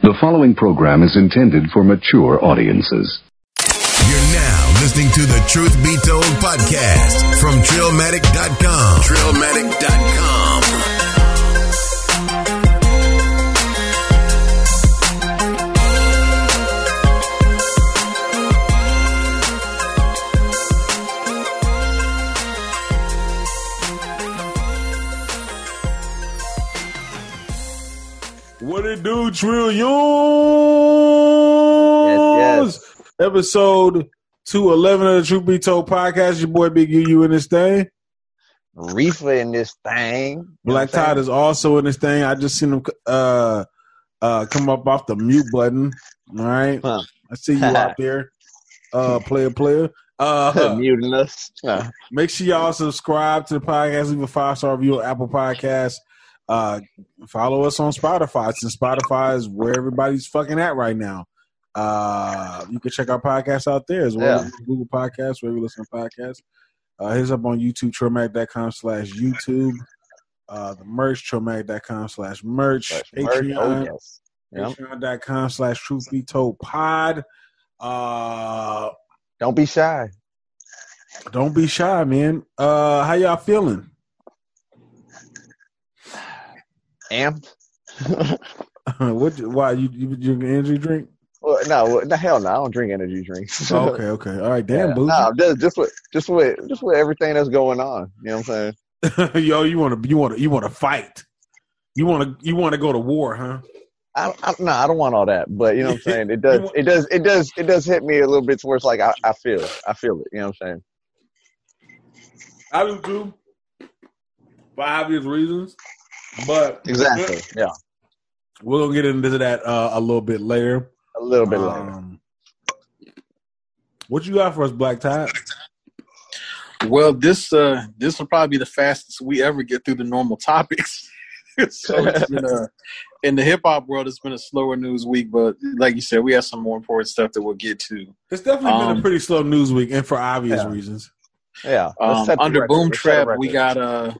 The following program is intended for mature audiences. You're now listening to the Truth Be Told podcast from Trillmatic.com. Trillmatic.com. What it do, Trillions? Yes. Episode 211 of the Truth Be Told podcast. Your boy Big U in this thing. Reefer in this thing. Black Tide is also in this thing. I just seen him come up off the mute button. All right. Huh. I see you out there. Player. Muting us. Make sure y'all subscribe to the podcast. Leave a 5-star review on Apple Podcasts. Follow us on Spotify, since Spotify is where everybody's fucking at right now. You can check our podcast out there as well. Yeah. Google Podcasts, wherever you listen to podcasts. Hit us up on YouTube, Trillmatic.com/YouTube. The merch, Trillmatic.com/merch. Patreon, Oh, yes. Yep. Patreon.com/Truth Be Told Pod. Don't be shy. Don't be shy, man. How y'all feeling? Amped? Why you drink an energy drink? Well, no, hell no. I don't drink energy drinks. Okay. All right, damn, boo. No, just with everything that's going on. You know what I'm saying? Yo, you want to fight? You want to go to war, huh? I don't want all that. But you know what I'm saying? It does hit me a little bit towards like I feel it. You know what I'm saying? I do too, for obvious reasons. But exactly, yeah. We're gonna get into that a little bit later. What you got for us, Black Tide? Well, this will probably be the fastest we ever get through the normal topics. So it's been in the hip hop world, it's been a slower news week, but like you said, we have some more important stuff that we'll get to. It's definitely been a pretty slow news week, and for obvious reasons. Yeah. Under Boom Trap, we got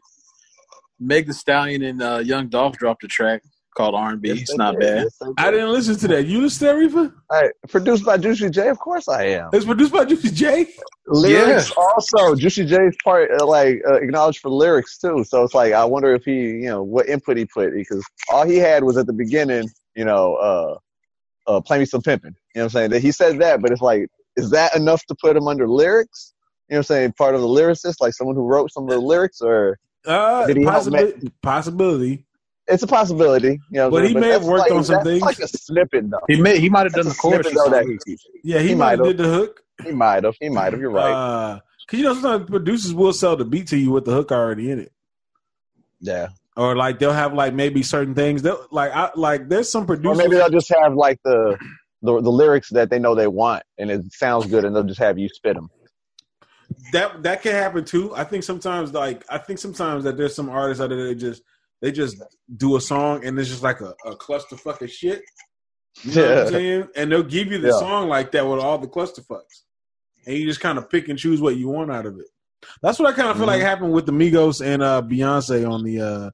Meg Thee Stallion and Young Dolph dropped a track called R&B. It's not bad. I didn't listen to that. You listen to that, Reefer? Hey, produced by Juicy J? Of course I am. It's produced by Juicy J? Lyrics also. Juicy J's part, acknowledged for lyrics, too. So it's like, I wonder if he, what input he put. Because all he had was at the beginning, play me some pimping. You know what I'm saying? That he said that, but it's like, is that enough to put him under lyrics? You know what I'm saying? Part of the lyricist, like someone who wrote some of the lyrics, or... Possibility. It's a possibility, but he may have worked on some things. Like a snippet, though. He might have done the chorus. He might have did the hook. He might have. You're right. Because sometimes producers will sell the beat to you with the hook already in it. Yeah. Or like they'll have like maybe certain things. There's some producers. Or maybe they'll just have like the lyrics that they know they want, and it sounds good, and they'll just have you spit them. That can happen too. I think sometimes that there's some artists out there that they just do a song and it's just like a clusterfuck of shit. You know what I'm saying? And they'll give you the song like that with all the clusterfucks, and you just kind of pick and choose what you want out of it. That's what I kind of feel like happened with the Migos and Beyonce on the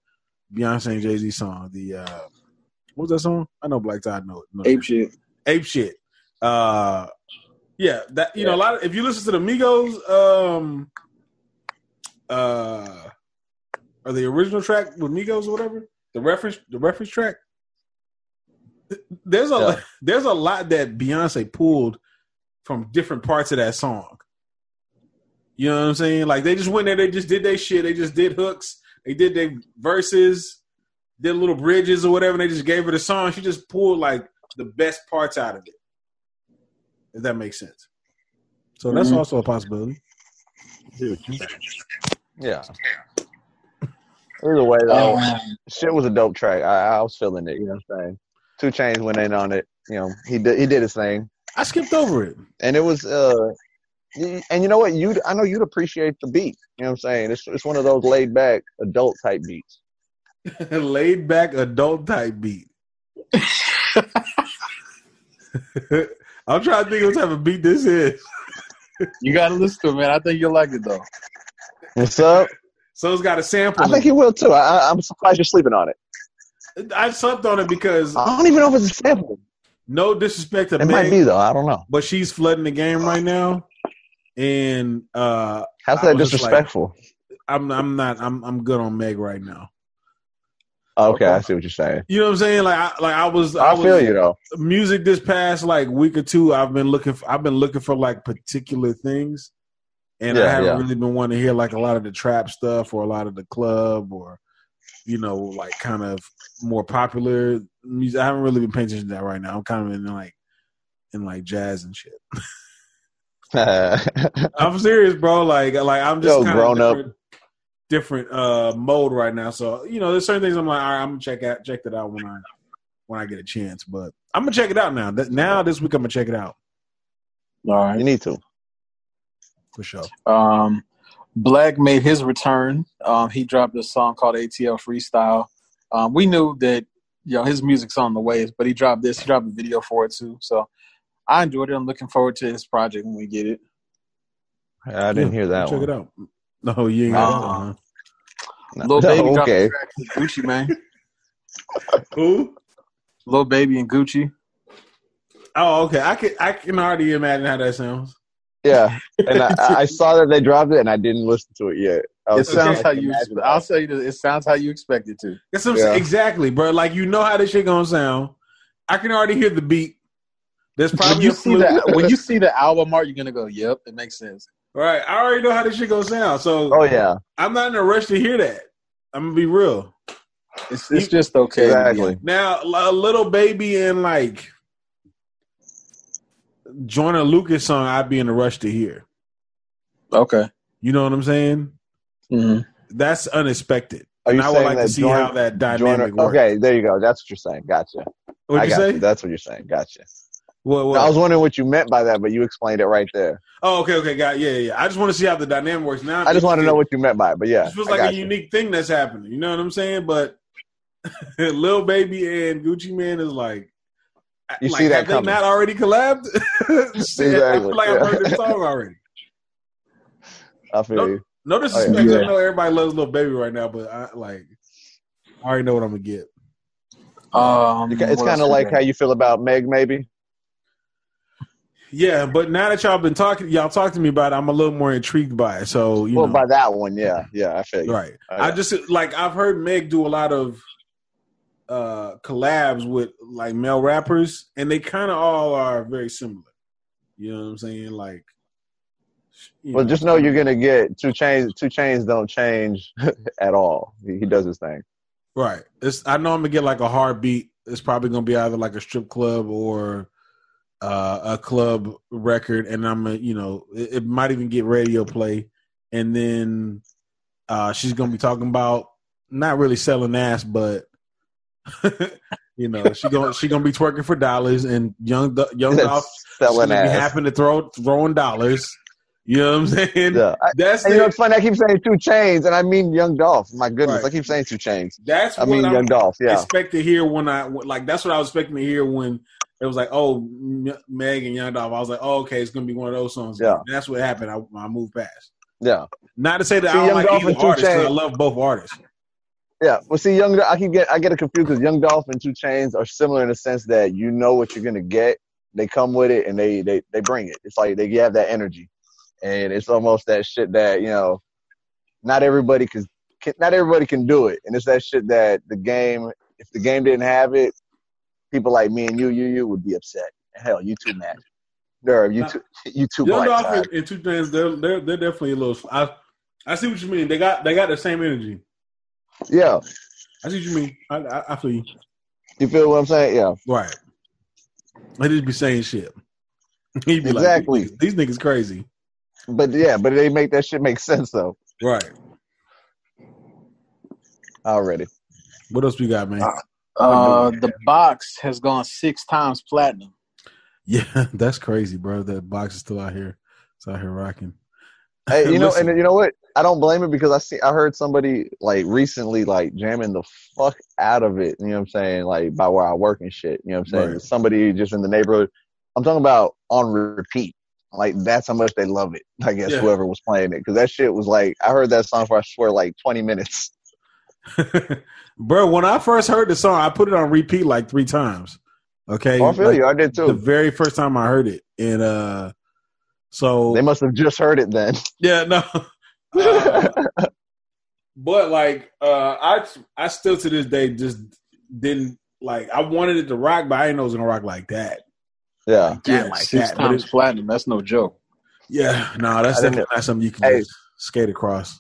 Beyonce and Jay-Z song. The what was that song? I know Black Tide know it. Ape shit. Yeah, that a lot of, if you listen to the Migos, or the original track with Migos or whatever, the reference track, there's a lot that Beyonce pulled from different parts of that song. You know what I'm saying? Like they just went there, they just did their shit, they just did hooks, they did their verses, did little bridges or whatever, and they just gave her the song. She just pulled like the best parts out of it. If that makes sense. So that's also a possibility. Yeah. Either way, though, shit was a dope track. I was feeling it. You know what I'm saying? 2 Chainz went in on it. He did his thing. I skipped over it, and it was. And you know what? I know you'd appreciate the beat. You know what I'm saying? It's one of those laid back adult type beats. Laid back adult type beat. I'm trying to think of what type of beat this is. You got to listen to it, man. I think you'll like it, though. What's up? So it's got a sample. I think he will, too. I'm surprised you're sleeping on it. I slept on it because I don't even know if it's a sample. no disrespect to It Meg, might be though. I don't know. but she's flooding the game right now, and How's I that was just like, disrespectful? I'm good on Meg right now. Okay, I see what you're saying. You know what I'm saying? I feel you though. Music this past like week or two, I've been looking for like particular things, and I haven't really been wanting to hear like a lot of the trap stuff or a lot of the club or like kind of more popular music. I haven't really been paying attention to that right now. I'm kind of in like jazz and shit. I'm serious, bro. Like I'm just kind grown of up. different mode right now. So there's certain things I'm like, all right, I'm gonna check that out when I get a chance. But I'm gonna check it out now. Now this week I'm gonna check it out. All right, You need to. For sure. Black made his return. He dropped a song called ATL Freestyle. We knew that his music's on the way, but he dropped this. He dropped a video for it too. So I enjoyed it. I'm looking forward to his project when we get it. I didn't hear that Check one. it out. No, you ain't got that one, huh? Lil Baby dropped okay. a track with Gucci, man. Who? Lil Baby and Gucci. Oh, okay. I can already imagine how that sounds. Yeah, and I saw that they dropped it, and I didn't listen to it yet. It sounds how you. I'll tell you this. It sounds how you expect it to. That's what I'm saying. Exactly, bro. Like how this shit gonna sound. I can already hear the beat. There's probably when you see the album art, you're gonna go, "Yep, it makes sense." Right. I already know how this shit gonna sound. So I'm not in a rush to hear that. I'm gonna be real. It's just okay. Exactly. Now, a Little Baby and like Joyner Lucas song, I'd be in a rush to hear. Okay. You know what I'm saying? Mm-hmm. That's unexpected. Are you and I would saying like that to see how that dynamic works. Okay, there you go. That's what you're saying. Gotcha. What'd you say? That's what you're saying. Gotcha. What? I was wondering what you meant by that, but you explained it right there. Oh, okay. Got yeah. I just want to see how the dynamic works. Now I just want to know what you meant by it, but yeah. It feels like a unique thing that's happening. You know what I'm saying? But Lil Baby and Gucci Mane is like, you see that have they not already collabed? Exactly. I feel like I've heard this song already. I feel you. No disrespect. I know everybody loves Lil Baby right now, but I already know what I'm gonna get. It's kind of like how you feel about Meg, maybe. Yeah, but now that y'all talked to me about it, I'm a little more intrigued by it. So you know. By that one, yeah, I feel you. Right. I just I've heard Meg do a lot of collabs with like male rappers, and they kind of all are very similar. You know what I'm saying? Like, just know you're gonna get 2 Chainz. 2 Chainz don't change at all. He does his thing. Right. I know I'm gonna get like a hard beat. It's probably gonna be either like a strip club or a club record, and I'm it might even get radio play, and then she's gonna be talking about not really selling ass, but she gonna be twerking for dollars, and young Dolph selling ass. Be happen to throwing dollars. You know what I'm saying? Yeah. It's funny. I keep saying 2 Chainz, and I mean Young Dolph. My goodness, right. I keep saying 2 Chainz. I mean Young Dolph. Yeah. Expect to hear that's what I was expecting to hear when it was like, oh, Meg and Young Dolph. I was like, oh, okay, it's gonna be one of those songs. Yeah. And that's what happened. I moved past. Yeah. Not to say that I don't like either artist, because I love both artists. Yeah. Well, see, I get it confused because Young Dolph and 2 Chainz are similar in the sense that you know what you're gonna get. They come with it and they bring it. It's like they have that energy. And it's almost that shit that, not everybody can do it. And it's that shit that if the game didn't have it, people like me and you would be upset. Hell, you too mad. You too Young bright. Dolph and 2 Chainz, they're definitely a little. I see what you mean. They got the same energy. Yeah. I see what you mean. I feel you. You feel what I'm saying? Yeah. Right. They just be saying shit. He'd be exactly. Like, these niggas crazy. But they make that shit make sense though. Right. Already. What else we got, man? The box has gone 6 times platinum. Yeah, that's crazy, bro. That box is still out here. It's out here rocking. Hey, you know what? I don't blame it because I heard somebody like recently like jamming the fuck out of it. You know what I'm saying? Like by where I work and shit. You know what I'm saying? Right. Somebody just in the neighborhood. I'm talking about on repeat. Like that's how much they love it. I guess whoever was playing it, because that shit was like I heard that song for I swear like 20 minutes. Bro, when I first heard the song, I put it on repeat like 3 times. Okay, I feel you. I did too. The very first time I heard it, and so they must have just heard it then. Yeah, no. But like, I still to this day just didn't like. I wanted it to rock, but I didn't know it was gonna rock like that. Yeah, Like 6 that. times platinum. That's no joke. Yeah, no, that's definitely not something you can just skate across.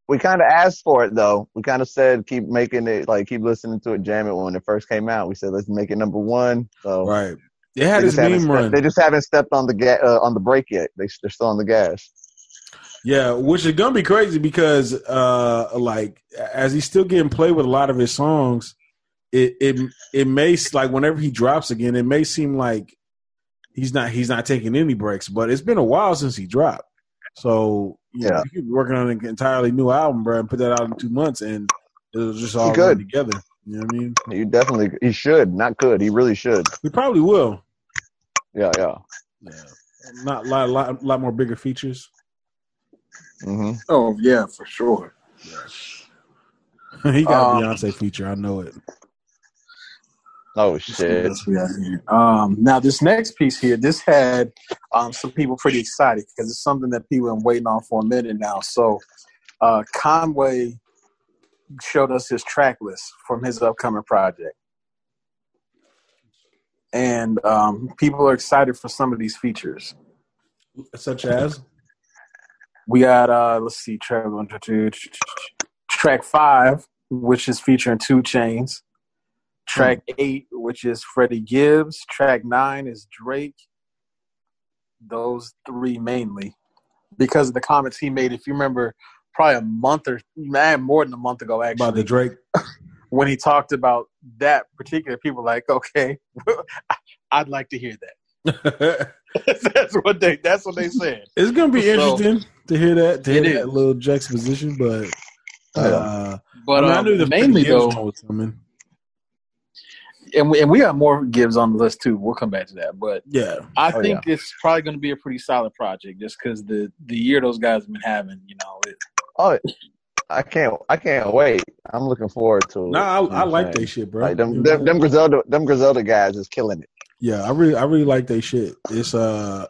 We kind of asked for it though. We kind of said keep making it, like keep listening to it, jam it when it first came out. We said let's make it number 1. So right, they had this meme run. They just haven't stepped on the on the brake yet. They're still on the gas. Yeah, which is gonna be crazy because like as he's still getting played with a lot of his songs, it may like whenever he drops again, it may seem like he's not taking any breaks, but it's been a while since he dropped. So you know, he could be working on an entirely new album, bro, and put that out in 2 months, and it'll just all run together. You know what I mean? He should, not could. He really should. He probably will. Yeah. Not a lot more bigger features. Mm-hmm. Oh yeah, for sure. He got a Beyonce feature. I know it. Oh shit! Now this next piece here, this had some people pretty excited because it's something that people have been waiting on for a minute now. So Conway showed us his track list from his upcoming project, and people are excited for some of these features, such as we got let's see, track 5, which is featuring 2 Chainz. Track 8, which is Freddie Gibbs. Track 9 is Drake. Those 3 mainly. Because of the comments he made, if you remember, probably a month or more than a month ago, actually. About the Drake? When he talked about that particular, people were like, okay, I'd like to hear that. That's what they said. It's going to be interesting to hear that, that little juxtaposition, but I knew the mainly though was coming. And we got more Gibbs on the list too. We'll come back to that, but yeah, I think it's probably going to be a pretty solid project just because the year those guys have been having, you know. I can't wait. I'm looking forward to it. Nah, I like they shit, bro. Like them Griselda guys is killing it. Yeah, I really like they shit. It's good.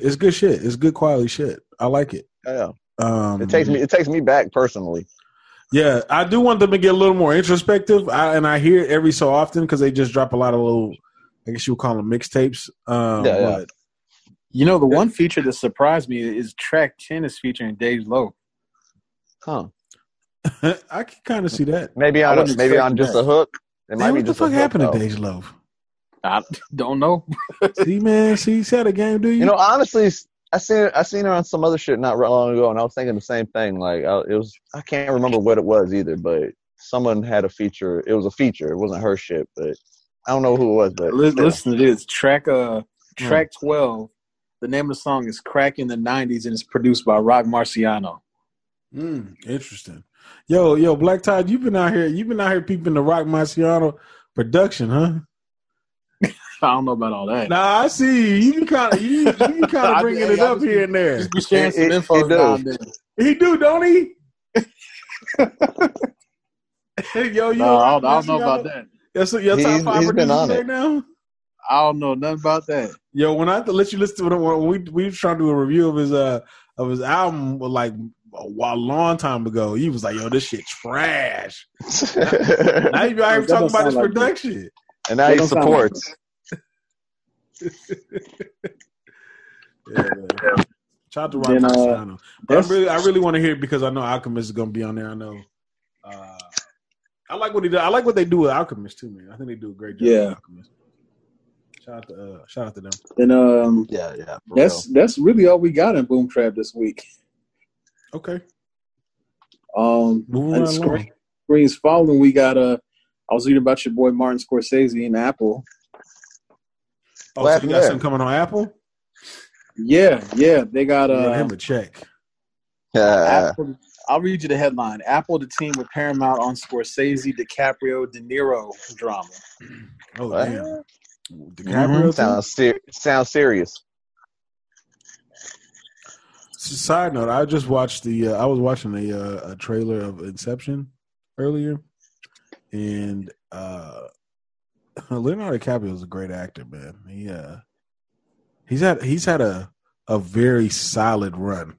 It's good shit. It's good quality shit. I like it. Yeah. It takes me back personally. Yeah, I do want them to get a little more introspective, and I hear it every so often because they just drop a lot of little, I guess you would call them mixtapes. But, you know, the one feature that surprised me is track 10 is featuring Dej Loaf. Huh. I can kind of see that. Maybe on just a hook. What the fuck happened to Dej Loaf? I don't know. See, set a game, do you? You know, honestly, I seen her on some other shit not long ago, and I was thinking the same thing. Like I can't remember what it was either, but someone had a feature. It was a feature. It wasn't her shit, but I don't know who it was. But listen to this track 12. The name of the song is "Crack in the '90s" and it's produced by Rock Marciano. Interesting. Yo, Black Tide, you've been out here peeping the Rock Marciano production, huh? I don't know about all that. Nah, I see you. You kind of bringing it up here and there. Just be sharing some info now and then. He do, don't he? Yo, I don't know about that. That's your top 5 producers right now. I don't know nothing about that. Yo, when I have to let you listen to it, when we were trying to do a review of his album, like a long time ago, he was like, "Yo, this shit trash." Now you out here talking about his production, and now he supports. Yeah. Shout out to Rock Marciano. But I really want to hear it because I know Alchemist is going to be on there. I know. I like what he does. I like what they do with Alchemist too, man. I think they do a great job. Yeah. With Alchemist. Shout out to them. And yeah. That's really all we got in Boom Trap this week. Okay. And screens following, we got I was reading about your boy Martin Scorsese and Apple. Oh, so you got something coming on Apple? Yeah, they got him a check. Apple, I'll read you the headline. Apple to team with Paramount on Scorsese, DiCaprio, De Niro drama. Oh, damn. DiCaprio sounds serious. Side note: I just watched I was watching a trailer of Inception earlier, and Leonardo DiCaprio is a great actor, man. He's had a very solid run.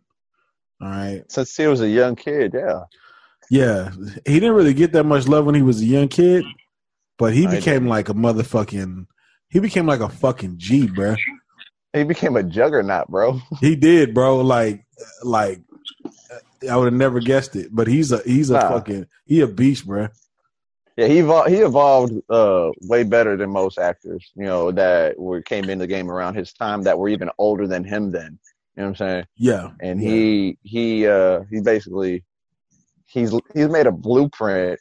All right, Since he was a young kid, yeah. Yeah, he didn't really get that much love when he was a young kid, but he became like a motherfucking. He became like a fucking G, bro. He became a juggernaut, bro. He did, bro. Like I would have never guessed it, but he's a fucking he a beast, bro. Yeah, he evolved way better than most actors, you know, that came in the game around his time that were even older than him then. You know what I'm saying? Yeah. And he basically he's made a blueprint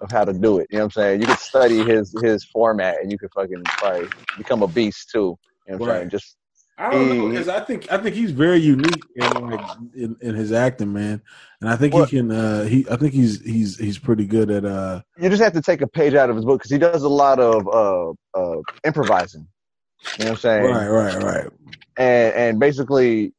of how to do it. You know what I'm saying? You could study his format and you could fucking probably become a beast too. You know what I'm saying? Just I don't know, because I think he's very unique in his acting, man, and I think he can. I think he's pretty good at. You just have to take a page out of his book because he does a lot of improvising. You know what I'm saying? Right. And basically,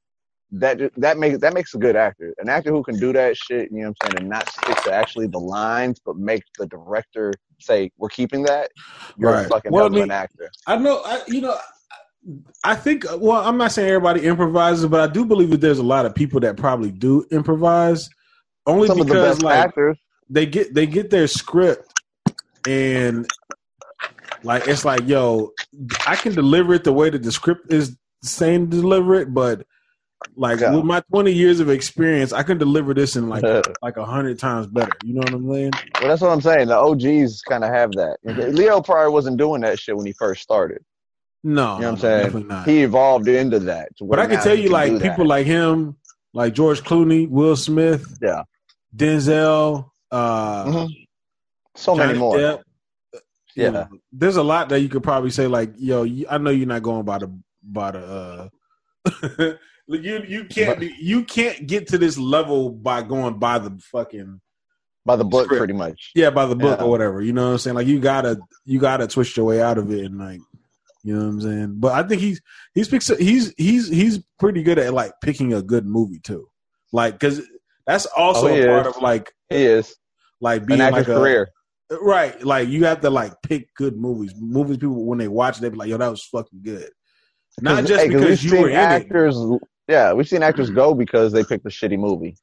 that makes a good actor. An actor who can do that shit. You know what I'm saying, and not stick to actually the lines, but make the director say, "We're keeping that." You're a fucking hell of an actor. I know. I think, well, I'm not saying everybody improvises, but I do believe that there's a lot of people that probably do improvise. Only Some because of the best actors. they get their script and like it's like, yo, I can deliver it the way that the script is saying to deliver it, but like with my 20 years of experience, I can deliver this in like 100 times better. You know what I'm saying? Well, that's what I'm saying. The OGs kind of have that. Leo probably wasn't doing that shit when he first started. No, you know what I'm saying? Definitely not. He evolved into that. But I can tell you, like, people like him, like George Clooney, Will Smith, Denzel, so many more. Depp, you know, there's a lot that you could probably say, like, yo, I know you're not going by the you can't get to this level by going by the fucking by the book, script. Pretty much. Yeah, by the book or whatever. You know what I'm saying? Like, you gotta twist your way out of it and like. You know what I'm saying? But I think he's pretty good at like picking a good movie too, like because that's also a part of like he is like being an like a career, right? Like you have to like pick good movies. Movies people when they watch it, they be like, "Yo, that was fucking good." Not just because you were in actors. Yeah, we've seen actors go because they picked a shitty movie,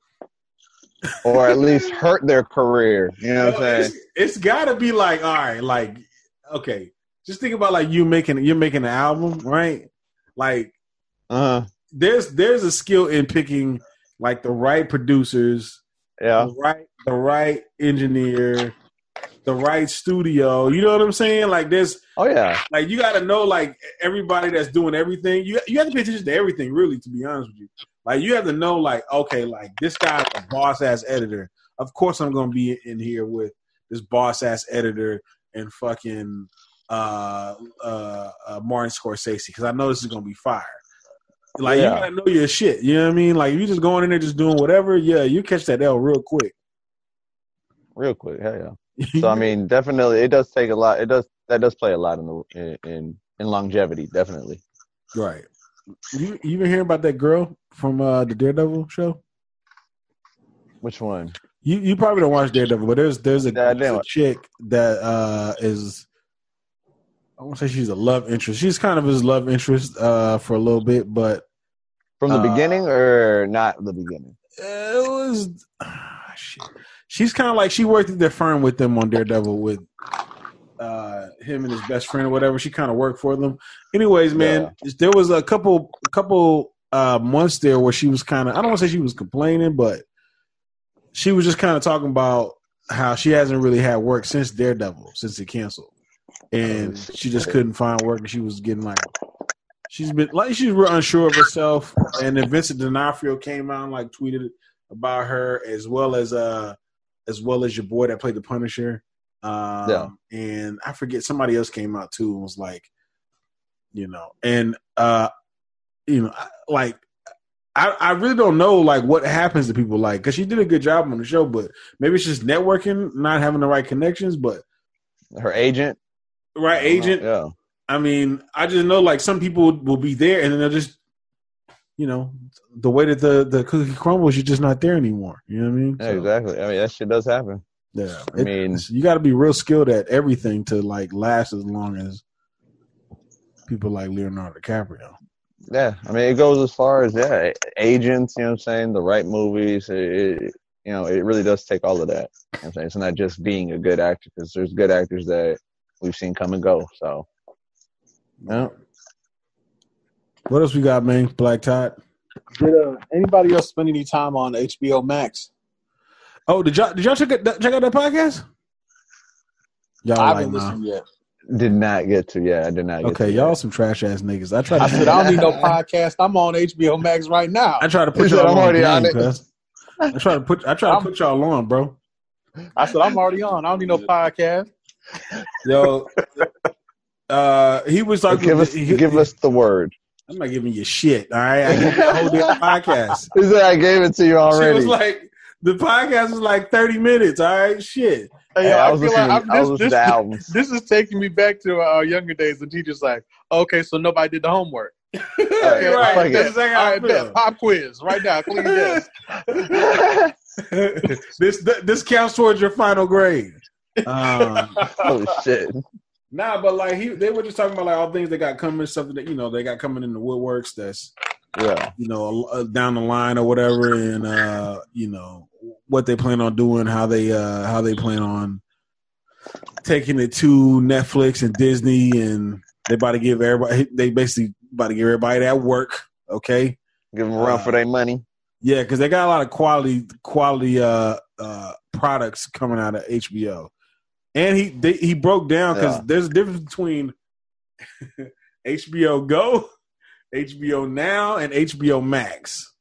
or at least hurt their career. You know what I'm saying? It's got to be like, all right, like okay. Just think about like you're making an album, right? Like, there's a skill in picking like the right producers, the right engineer, the right studio. You know what I'm saying? Like, there's like you got to know like everybody that's doing everything. You have to pay attention to everything, really. To be honest with you, like you have to know like okay, like this guy's a boss ass editor. Of course, I'm gonna be in here with this boss ass editor and fucking. Martin Scorsese because I know this is gonna be fire. Like you gotta know your shit. You know what I mean? Like if you just going in there just doing whatever, you catch that L real quick. Hell yeah. So I mean, definitely, it does take a lot. That does play a lot in longevity, definitely. Right. You been hearing about that girl from the Daredevil show? Which one? You probably don't watch Daredevil, but there's a chick that is. I won't say she's a love interest. She's kind of his love interest for a little bit, but from the beginning or not the beginning? It was shit. She's kind of like she worked at their firm with them on Daredevil with him and his best friend or whatever. She kind of worked for them. Anyways, man, there was a couple months there where she was kind of, I don't want to say she was complaining, but she was just kind of talking about how she hasn't really had work since Daredevil, since it canceled. And she just couldn't find work, and she was getting like, she's real unsure of herself. And then Vincent D'Onofrio came out and like tweeted about her, as well as your boy that played the Punisher. And I forget, somebody else came out too and was like, I really don't know like what happens to people like, because she did a good job on the show, but maybe it's just networking, not having the right connections. But her agent. Right, agent. Yeah. I mean, I just know like some people will be there and then they'll just, the way that the cookie crumbles, you're just not there anymore. You know what I mean? Yeah, exactly. I mean, that shit does happen. Yeah. I mean, you got to be real skilled at everything to like last as long as people like Leonardo DiCaprio. Yeah, I mean, it goes as far as agents. You know what I'm saying? The right movies. It really does take all of that. You know what I'm saying? It's not just being a good actor, because there's good actors that we've seen come and go. So, yeah. What else we got, man? Black Todd. Did anybody else spend any time on HBO Max? Oh, did y'all check out that podcast? Y'all I like haven't listened yet. Did not get to. Yeah, I did not. Get Okay, to y'all that. some trash ass niggas. I said I don't need no podcast. I'm on HBO Max right now. I try to put He said, y'all I'm on, already on game, it. cuz. I try to put y'all on, bro. I said I'm already on. I don't need no podcast. Yo, he was like, Give us the word. I'm not giving you shit. All right, I give you a whole damn podcast. He said I gave it to you already. She was like, the podcast was like 30 minutes. All right, shit. Hey, I was listening to albums. This is taking me back to our younger days. The teacher's like, okay, so nobody did the homework. Right. Like That's exactly how I All right, feel. bet. Pop quiz right now. Clean this. this counts towards your final grade. Oh shit! Nah, but like they were just talking about like all things they got coming, something that they got coming in the woodworks that's down the line or whatever, and what they plan on doing, how they plan on taking it to Netflix and Disney, and they basically about to give everybody that work. Okay, Give them a run for their money. yeah, because they got a lot of quality products coming out of HBO. And he broke down because there's a difference between HBO Go, HBO Now, and HBO Max.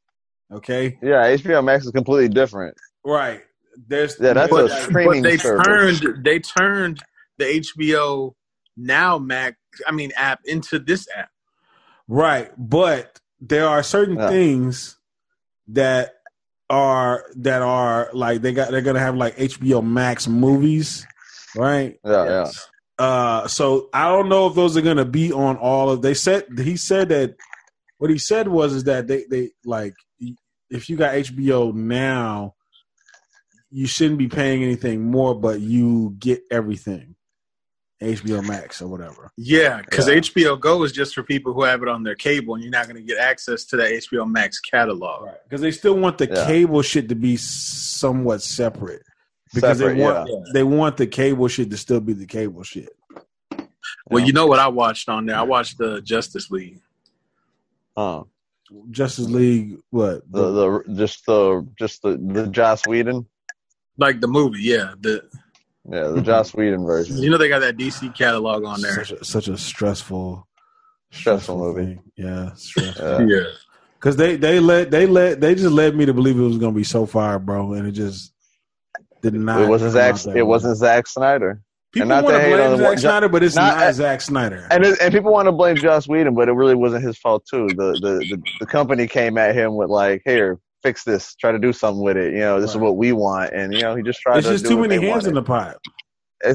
Okay. Yeah, HBO Max is completely different. Right. That's a streaming service. They turned the HBO Now app into this app. Right, but there are certain things that are like they're gonna have like HBO Max movies. Right. Yeah. So I don't know if those are gonna be on all of. He said that what he said was that they like if you got HBO Now, you shouldn't be paying anything more, but you get everything. HBO Max or whatever. Yeah, because HBO Go is just for people who have it on their cable, and you're not going to get access to that HBO Max catalog. Right. Because they still want the cable shit to be somewhat separate. Because they want the cable shit to still be the cable shit. Well, you know what I watched on there? I watched the Justice League. Justice League, what? The Joss Whedon, like the movie, the Joss Whedon version. You know they got that DC catalog on there. Such a stressful movie. Thing. Yeah, stressful. Yeah, because they just led me to believe it was gonna be so fire, bro, and it just did not. It wasn't Zack Snyder. People want to blame Zack Snyder, but it's not Zack Snyder. And people want to blame Joss Whedon, but it really wasn't his fault too. The company came at him with like, here, fix this, try to do something with it. This is what we want, and he just tried. It's just too many hands in the pot.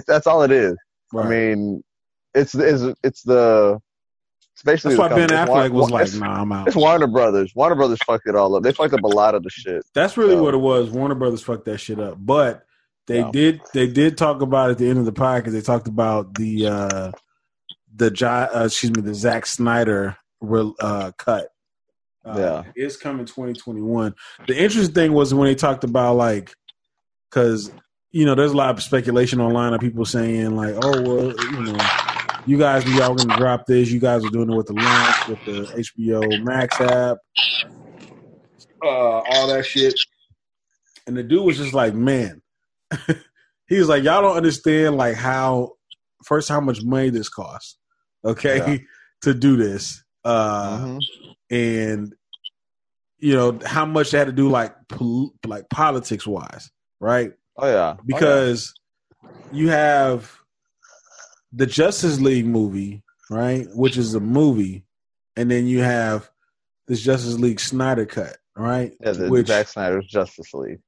That's all it is. Right. I mean, it's basically. That's why Ben Affleck was like, "Nah, I'm out." It's Warner Brothers. Warner Brothers fucked it all up. They fucked up a lot of the shit. That's really what it was. Warner Brothers fucked that shit up, but. They did talk about at the end of the podcast. They talked about the Zack Snyder cut. It's coming 2021. The interesting thing was when they talked about because there's a lot of speculation online of people saying like, oh well, you guys knew y'all were gonna drop this. You guys are doing it with the launch with the HBO Max app, all that shit. And the dude was just like, man. He was like, y'all don't understand how much money this costs, okay, to do this, and how much they had to do like politics wise, right? Oh yeah, because you have the Justice League movie, right, which is a movie, and then you have this Justice League Snyder cut, right? Yeah, Zack Snyder's Justice League.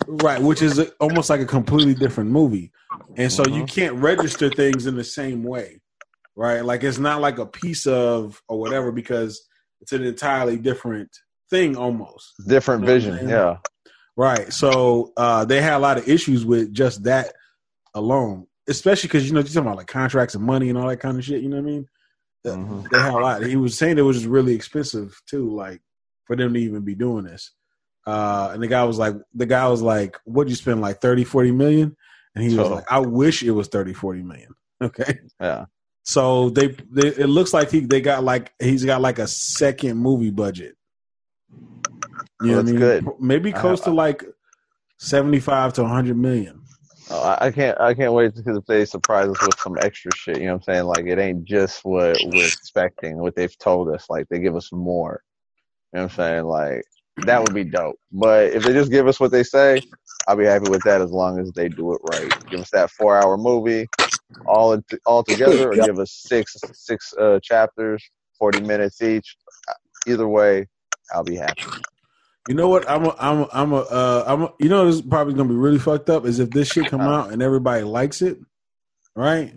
Right, which is almost like a completely different movie. And so you can't register things in the same way, right? Like it's not like a piece of or whatever because it's an entirely different thing almost. Different You know what I'm vision. saying? Yeah. Right. So they had a lot of issues with just that alone, especially because, you're talking about like contracts and money and all that kind of shit. You know what I mean? Mhm. They had a lot. He was saying it was just really expensive too, like for them to even be doing this. And the guy was like, what'd you spend, like 30, 40 million? And he was like, I wish it was 30, 40 million. Okay. Yeah. So they it looks like he's got like a second movie budget. You know what I mean? Good. Maybe close to like 75 to 100 million. Oh, I can't wait because if they surprise us with some extra shit, you know what I'm saying? Like, it ain't just what we're expecting, what they've told us. Like, they give us more. You know what I'm saying? Like, that would be dope. But if they just give us what they say, I'll be happy with that as long as they do it right. Give us that 4-hour movie all together, or give us six chapters, 40 minutes each. Either way, I'll be happy. You know what? You know, this is probably gonna be really fucked up is if this shit come out and everybody likes it, right?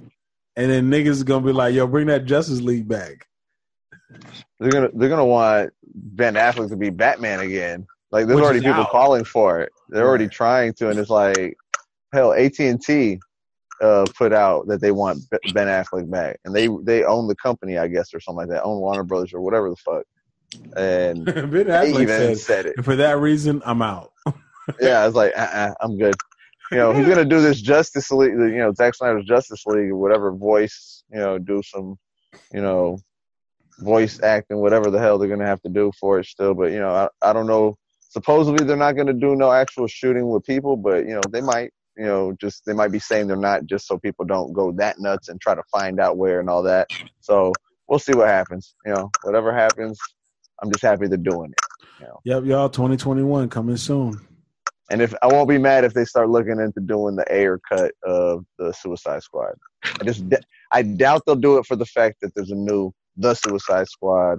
And then niggas is gonna be like, "Yo, bring that Justice League back." They're gonna want Ben Affleck to be Batman again. Like, there's already people calling for it. They're already trying to, and it's like, hell, AT&T put out that they want Ben Affleck back, and they own the company, I guess, or something like that. Own Warner Brothers or whatever the fuck. And Ben Affleck said it. For that reason, I'm out. Yeah, I was like, I'm good. He's gonna do this Justice League, Zack Snyder's Justice League or whatever voice, do some, voice acting, whatever the hell they're gonna have to do for it still. But I don't know. Supposedly they're not gonna do no actual shooting with people, but they might. They might be saying they're not, just so people don't go that nuts and try to find out where and all that. So we'll see what happens. Whatever happens, I'm just happy they're doing it. Yep, y'all. 2021 coming soon. And if I won't be mad if they start looking into doing the Ayer cut of the Suicide Squad. I doubt they'll do it for the fact that there's a new The Suicide Squad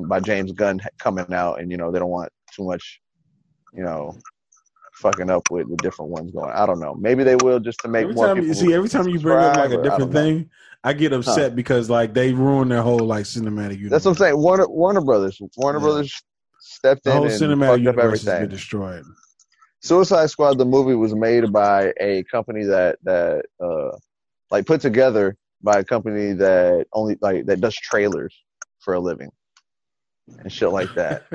by James Gunn coming out, and they don't want too much, fucking up with the different ones going. I don't know. Maybe they will, just to make more people. Every time you bring up like a different thing, I get upset because like they ruin their whole like cinematic universe. That's what I'm saying. Warner Brothers stepped in and fucked up everything. Has been destroyed. Suicide Squad, the movie, was made by a company that put together by a company that only that does trailers for a living and shit like that.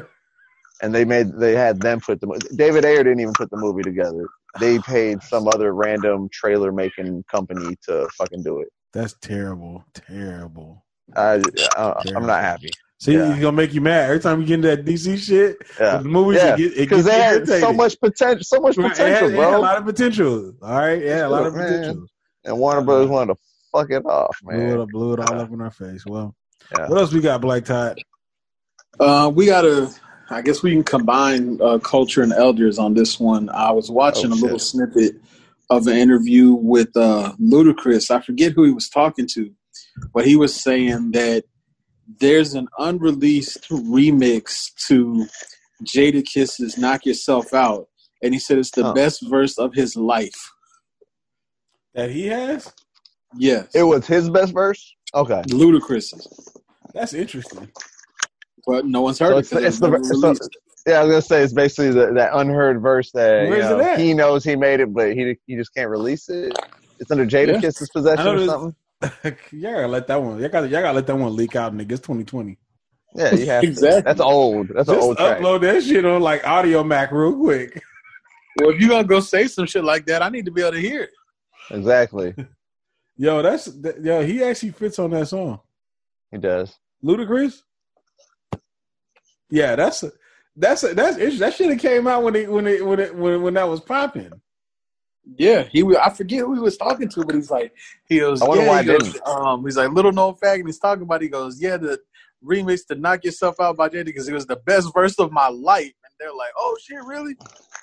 And they had them put David Ayer didn't even put the movie together. They paid some other random trailer making company to fucking do it. That's terrible. Terrible. I'm not happy. See, it's gonna make you mad every time you get into that DC shit. Yeah, the movies because they had so much potential. Bro. It had a lot of potential. All right, a lot of potential. And Warner Brothers wanted to fuck it off, man. Blew it all up in our face. Well, what else we got, Black Tide? We gotta. I guess we can combine culture and elders on this one. I was watching a little snippet of an interview with Ludacris. I forget who he was talking to, but he was saying that there's an unreleased remix to Jadakiss's "Knock Yourself Out," and he said it's the best verse of his life. That he has? Yes. It was his best verse? Okay. Ludacris's. That's interesting. But no one's heard it. I was gonna say it's basically that unheard verse that he knows he made it, but he just can't release it. It's under Jadakiss's possession or something. Y'all gotta let that one. Y'all gotta let that one leak out, nigga. It's 2020. Yeah, you have exactly. To. That's old. That's an old track. Upload that shit on like Audio Mac real quick. Well, if you're gonna go say some shit like that, I need to be able to hear it. Exactly. Yo, he actually fits on that song. He does. Ludacris. Yeah, that's interesting. That shit came out when that was popping. Yeah, I forget who he was talking to, but he's like, I wonder why he's like, little known fact, and he's talking about. He goes, the remix to "Knock Yourself Out" by Jada, because it was the best verse of my life, and they're like, oh shit, really?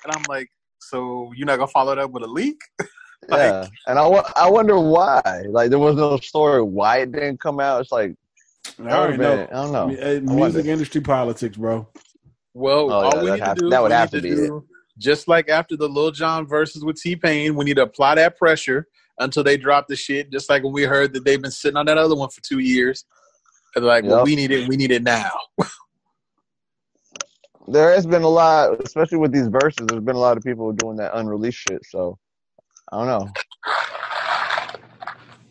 And I'm like, so you're not gonna follow that with a leak? Yeah, and I wonder why. Like, there was no story why it didn't come out. It's like, I already know. I don't know. Music industry politics, bro. Well, all we need to do, that would have to be it. Just like after the Lil Jon verses with T-Pain, we need to apply that pressure until they drop the shit. Just like when we heard that they've been sitting on that other one for 2 years. And they're like, well, we need it now. There has been a lot, especially with these verses. There's been a lot of people doing that unreleased shit. So I don't know.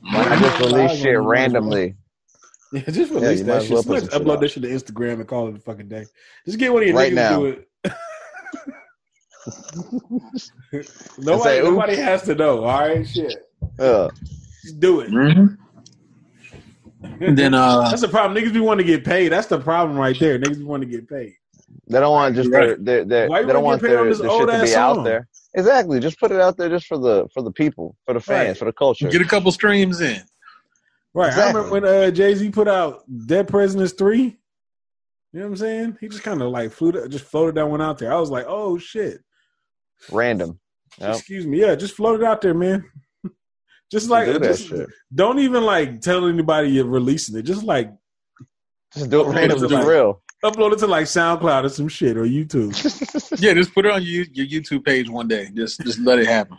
Why not just release shit randomly? Yeah, just release that shit. Let's upload that shit to Instagram and call it a fucking day. Just get one of your niggas to do it. Nobody has to know. All right, shit. Just do it. Mm-hmm. And then that's the problem. Niggas be wanting to get paid. That's the problem right there. Niggas be wanting to get paid. They don't want just they don't want their shit to be out there. Exactly. Just put it out there just for the people, for the fans, for the culture. Get a couple streams in. Right. Exactly. I remember when Jay-Z put out Dead Presidents 3. You know what I'm saying? He just kind of like floated that one out there. I was like, oh shit. Random. Yep. Excuse me. Yeah, just float it out there, man. Just like don't even like tell anybody you're releasing it. Just do it randomly for real. Upload it to like SoundCloud or some shit or YouTube. Yeah, just put it on your YouTube page one day. Just let it happen.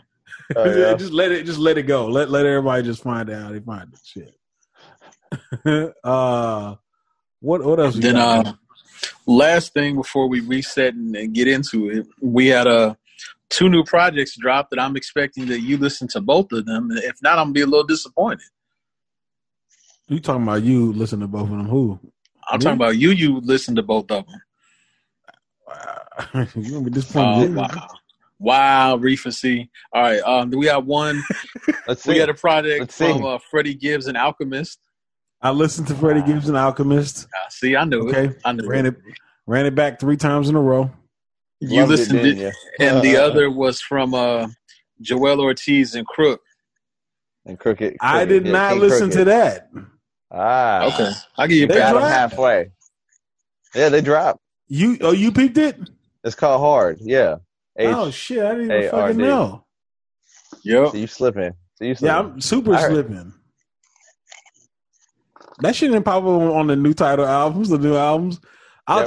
Just let it go. Let everybody just find out how they find it. Shit. What else? Then last thing before we reset and get into it, we had 2 new projects dropped that I'm expecting that you listen to both of them. If not, I'm gonna be a little disappointed. You talking about you listen to both of them? Who? I'm talking about you. You listen to both of them. Wow. You gonna be disappointed? Wow, Reefacy. All right. We got one. We got a project from Freddie Gibbs and Alchemist. I listened to Freddie Gibbs and Alchemist. See, I knew it. I knew ran it back 3 times in a row. You listened to it, and the other was from Joel Ortiz and Crook. And Crooked. I did not listen to that. Okay. I'll give you them halfway. Yeah, they dropped. You peeped it? It's called Hard. Yeah. Oh shit! I didn't even fucking know. Yep. So you slipping. Yeah, I'm super slipping. That shit didn't pop up on the new title albums, the new albums. I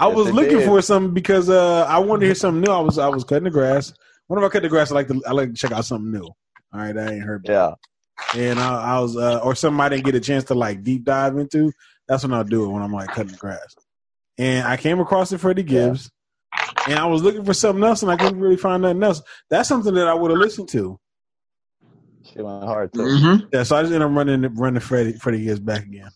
was looking for something because I wanted to hear something new. I was cutting the grass. Whenever I cut the grass, I like to check out something new. All right, I ain't heard. Yeah. And I was or something I didn't get a chance to like deep dive into. That's when I'll do it when I'm like cutting the grass. And I came across the Freddie Gibbs, and I was looking for something else, and I couldn't really find nothing else. That's something that I would have listened to. Shit went hard too. Mm-hmm. Yeah, so I just ended up running Freddie Gibbs back again.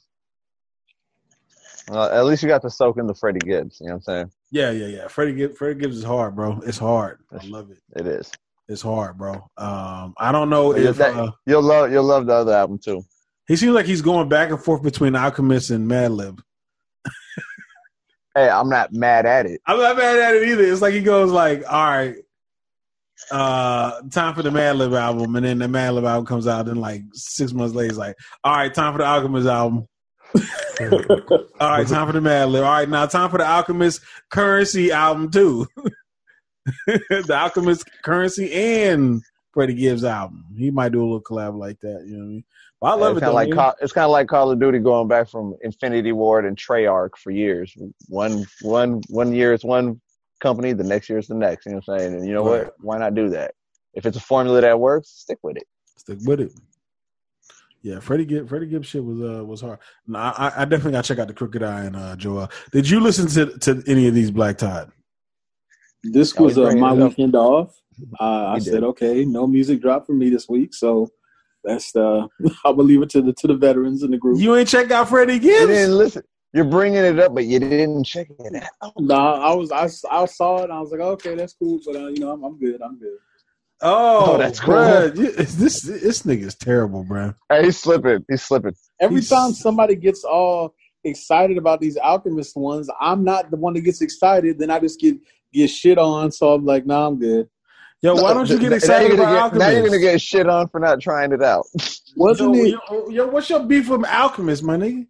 At least you got to soak in the Freddie Gibbs. You know what I'm saying? Yeah. Freddie Gibbs is hard, bro. It's hard. I love it. It is. It's hard, bro. I don't know if you'll love the other album too. He seems like he's going back and forth between Alchemist and Madlib. Hey, I'm not mad at it. I'm not mad at it either. It's like he goes like, all right, time for the Madlib album, and then the Madlib album comes out, and like 6 months later, he's like, all right, time for the Alchemist album. All right, time for the Madlib. All right, now time for the Alchemist Currency album too. The Alchemist Currency and Freddie Gibbs album. He might do a little collab like that. You know what I mean? But I love it. It's kind of like Call of Duty going back from Infinity Ward and Treyarch for years. One year it's one company, the next year it's the next. You know what I'm saying? And you know what? Why not do that? If it's a formula that works, stick with it. Stick with it. Yeah, Freddie Gibbs shit was hard. No, I definitely got to check out the Crooked Eye and Joel. Did you listen to any of these Black Tide? This was my weekend off. I said, okay, no music drop for me this week, so that's I'm gonna leave it to the veterans in the group. You ain't checked out Freddie Gibbs? You didn't listen. You're bringing it up, but you didn't check it out. No, I saw it. And I was like, okay, that's cool, but I'm good. Oh, that's cool. This nigga's terrible, bro. Hey, he's slipping. Every time somebody gets all excited about these Alchemist ones, I'm not the one that gets excited. Then I just get shit on. So I'm like, nah, I'm good. Yo, why don't you get excited about Alchemist? Now you're gonna get shit on for not trying it out. Wasn't it? Yo, what's your beef with Alchemist, my nigga?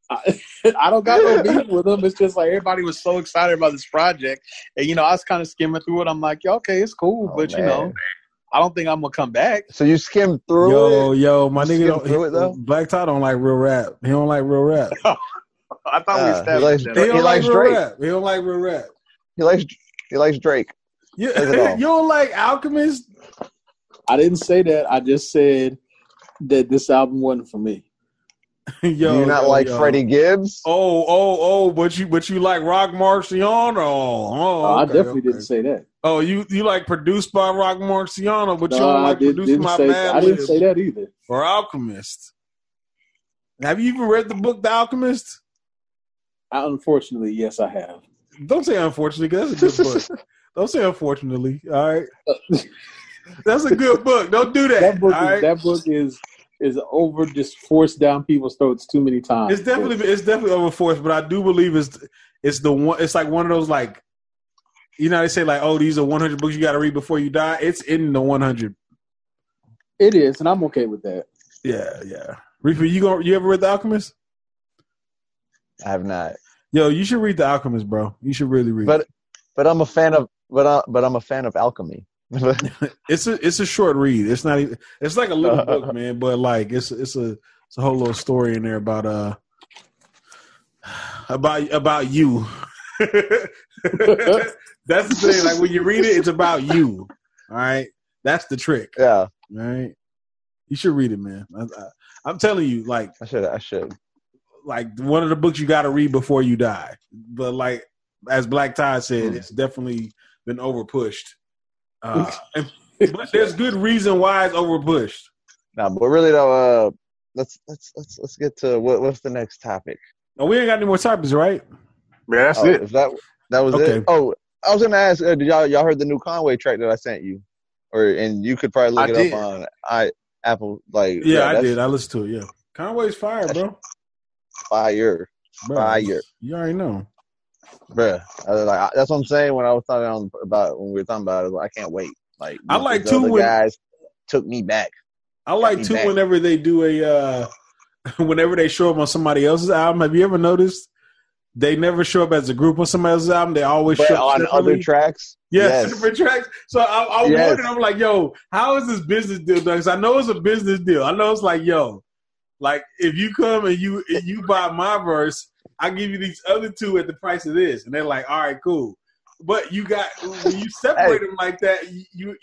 I don't got no beef with them. It's just like everybody was so excited about this project, and I was kind of skimming through it. I'm like, okay, it's cool, but man. I don't think I'm gonna come back. So you skimmed through it? Yo, my nigga Black Tie don't like real rap. He don't like real rap. I thought we established that. He likes Drake. Rap. He don't like real rap. He likes Drake. You don't like Alchemist? I didn't say that. I just said that this album wasn't for me. Do you not like Freddie Gibbs? But you like Rock Marciano? I definitely didn't say that. Oh, you like produced by Rock Marciano, but you don't like produced by Mad I didn't say that either. Or Alchemist. Have you even read the book The Alchemist? Unfortunately, yes, I have. Don't say unfortunately, because that's a good book. Don't say unfortunately. All right, that's a good book. Don't do that. That book is over, just forced down people's throats too many times. It's definitely overforced, but I do believe it's the one. It's like one of those, like, you know, they say like, oh, these are 100 books you got to read before you die. It's in the 100. It is, and I'm okay with that. Yeah. Reefer, you ever read The Alchemist? I have not. Yo, you should read The Alchemist, bro. You should really read it. But I'm a fan of I'm a fan of alchemy. It's a short read. It's not even. It's like a little book, man. But like it's a whole little story in there about you. That's the thing. Like when you read it, it's about you. All right, that's the trick. Yeah. All right, you should read it, man. I'm telling you, like I should. Like one of the books you got to read before you die. But like as Black Tide said, it's definitely been over pushed. But there's good reason why it's over pushed. Nah, but really though, let's get to what's the next topic. Oh, we ain't got any more topics, right? Yeah, that's it. If that was it. Oh, I was gonna ask, did y'all heard the new Conway track that I sent you, and you could probably look it up on Apple. Like, yeah, I did. I listened to it. Yeah, Conway's fire, bro. Fire. You already know, bruh. That's what I'm saying when I was talking about when we were talking about it. I can't wait. Like, I like too when guys took me back. I like too whenever they do whenever they show up on somebody else's album. Have you ever noticed? They never show up as a group on somebody else's album. They always show up on other tracks. Yes, different tracks. So I wondered, I'm like, yo, how is this business deal done? Because I know it's a business deal. I know it's like, yo, like if you come and you buy my verse, I give you these other two at the price of this, and they're like, all right, cool. But you got when you separate them like that, you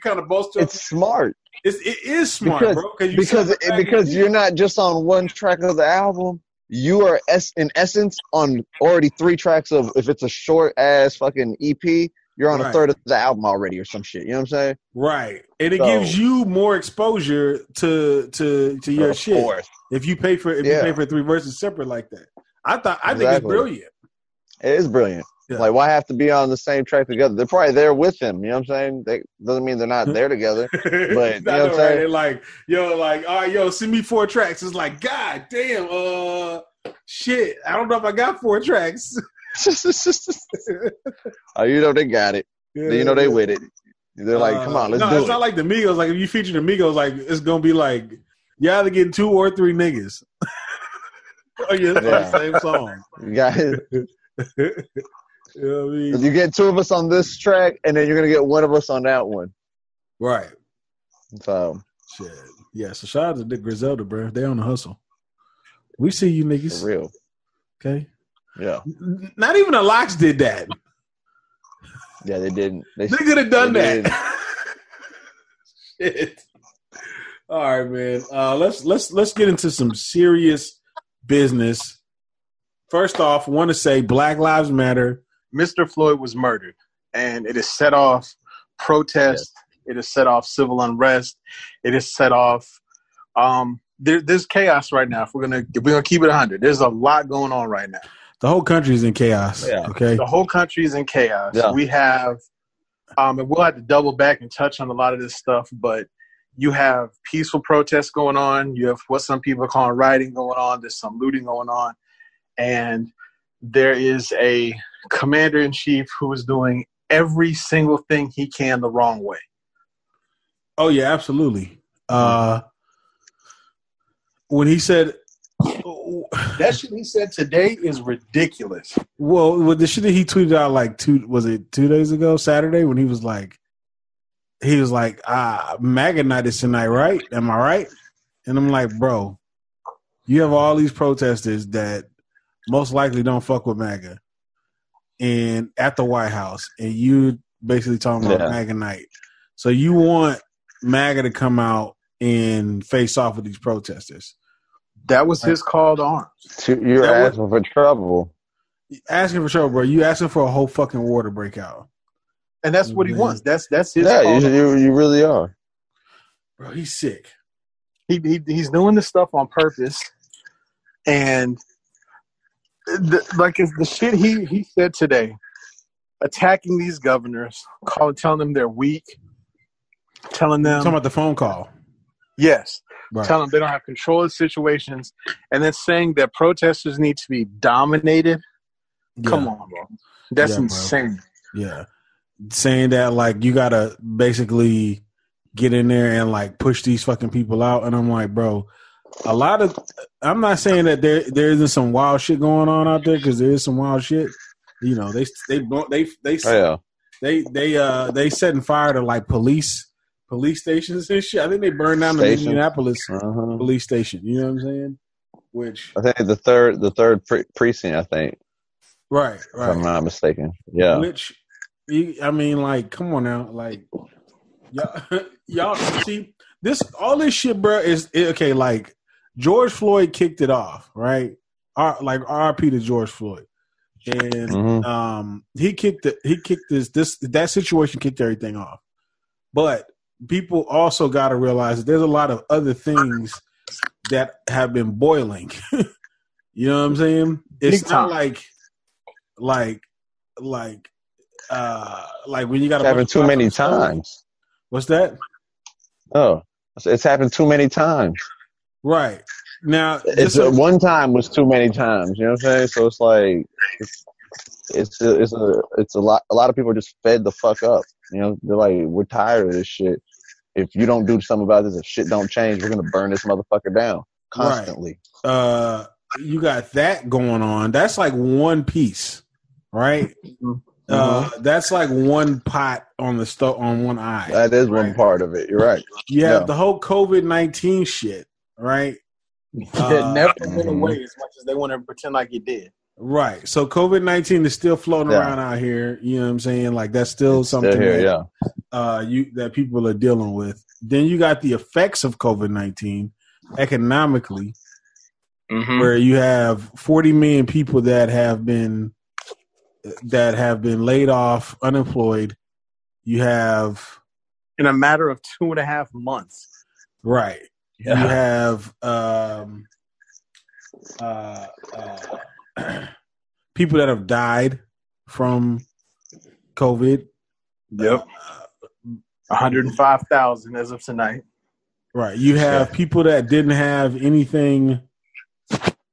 kind of bolster. It's smart. It is smart, bro. Because you're not just on one track of the album. You are in essence on already 3 tracks of, if it's a short ass fucking EP, you're on a third of the album already or some shit. You know what I'm saying? Right. And it gives you more exposure to your shit. Course. If you pay for 3 verses separate like that. I think it's brilliant. It is brilliant. Yeah. Like, why have to be on the same track together? They're probably there with him. You know what I'm saying? Doesn't mean they're not there together. But you know what I'm saying? They're like, all right, send me 4 tracks. It's like, God damn, shit. I don't know if I got 4 tracks. Oh, you know they got it. Yeah, you know they with it. They're like, come on, let's do it. No, it's not like the Migos. Like if you feature the Migos, like it's gonna be like you either getting 2 or 3 niggas. Oh yeah, it's the same song. You got it. You know what I mean? You get 2 of us on this track, and then you're gonna get 1 of us on that one. Right. So shit. Yeah. So shout out to Dick Griselda, bro. They on the hustle. We see you niggas. For real. Okay. Yeah. Not even the Locks did that. Yeah, they didn't. They could have done that. Shit. All right, man. Let's get into some serious business. First off, want to say Black Lives Matter. Mr. Floyd was murdered, and it has set off protests. Yes. It has set off civil unrest. It has set off. There's chaos right now. If we're gonna keep it 100, there's a lot going on right now. The whole country's in chaos. Yeah. Okay. The whole country's in chaos. Yeah. We have, and we'll have to double back and touch on a lot of this stuff, but you have peaceful protests going on. You have what some people are calling rioting going on. There's some looting going on. And there is a commander-in-chief who is doing every single thing he can the wrong way. Oh, yeah, absolutely. When he said... that shit he said today is ridiculous. Well, the shit that he tweeted out like 2 days ago, Saturday, when he was like, MAGA night is tonight, right? Am I right? And I'm like, bro, you have all these protesters that most likely don't fuck with MAGA and at the White House, and you basically talking about MAGA night. So you want MAGA to come out and face off with these protesters. That was his call to arms. You're asking for trouble. Asking for trouble, bro. You asking for a whole fucking war to break out. And that's what he wants. That's his Yeah, call. you really are. Bro, he's sick. He's doing this stuff on purpose. And the shit he said today, attacking these governors, telling them they're weak, telling them... Talking about the phone call. Yes. Right. Telling them they don't have control of situations, and then saying that protesters need to be dominated. Yeah. Come on, bro. That's bro. insane. Yeah. Saying that, like, you got to basically get in there and, like, push these fucking people out. And I'm like, bro, I'm not saying that there isn't some wild shit going on out there, because there is some wild shit. You know, they setting fire to, like, police stations and shit. I think they burned down the Minneapolis police station. You know what I'm saying? Which I think the third precinct. I think. Right. If I'm not mistaken. Yeah. Which, I mean, like, come on now, like, y'all see all this shit, bro. Is okay? Like, George Floyd kicked it off, right? Like, R.I.P. to George Floyd, and he kicked that situation kicked everything off, but people also got to realize that there's a lot of other things that have been boiling. You know what I'm saying? It's not like when you got happened too many times. What's that? Oh, it's happened too many times. Right. Now, one time was too many times. You know what I'm saying? So it's like it's a lot. A lot of people are just fed the fuck up. You know, they're like, we're tired of this shit. If you don't do something about this, if shit don't change, we're gonna burn this motherfucker down constantly. Right. You got that going on. That's like one piece, right? That's like one pot on the stove on one eye. That is one part of it. You're right. You have the whole COVID-19 shit, right? It never went away as much as they want to pretend like it did. Right. So COVID-19 is still floating around out here. You know what I'm saying? Like, that's still something that people are dealing with. Then you got the effects of COVID-19 economically, where you have 40 million people that have been laid off, unemployed. You have in a matter of 2.5 months. Right. Yeah. You have people that have died from COVID. Yep. 105,000 as of tonight. Right. You have people that didn't have anything.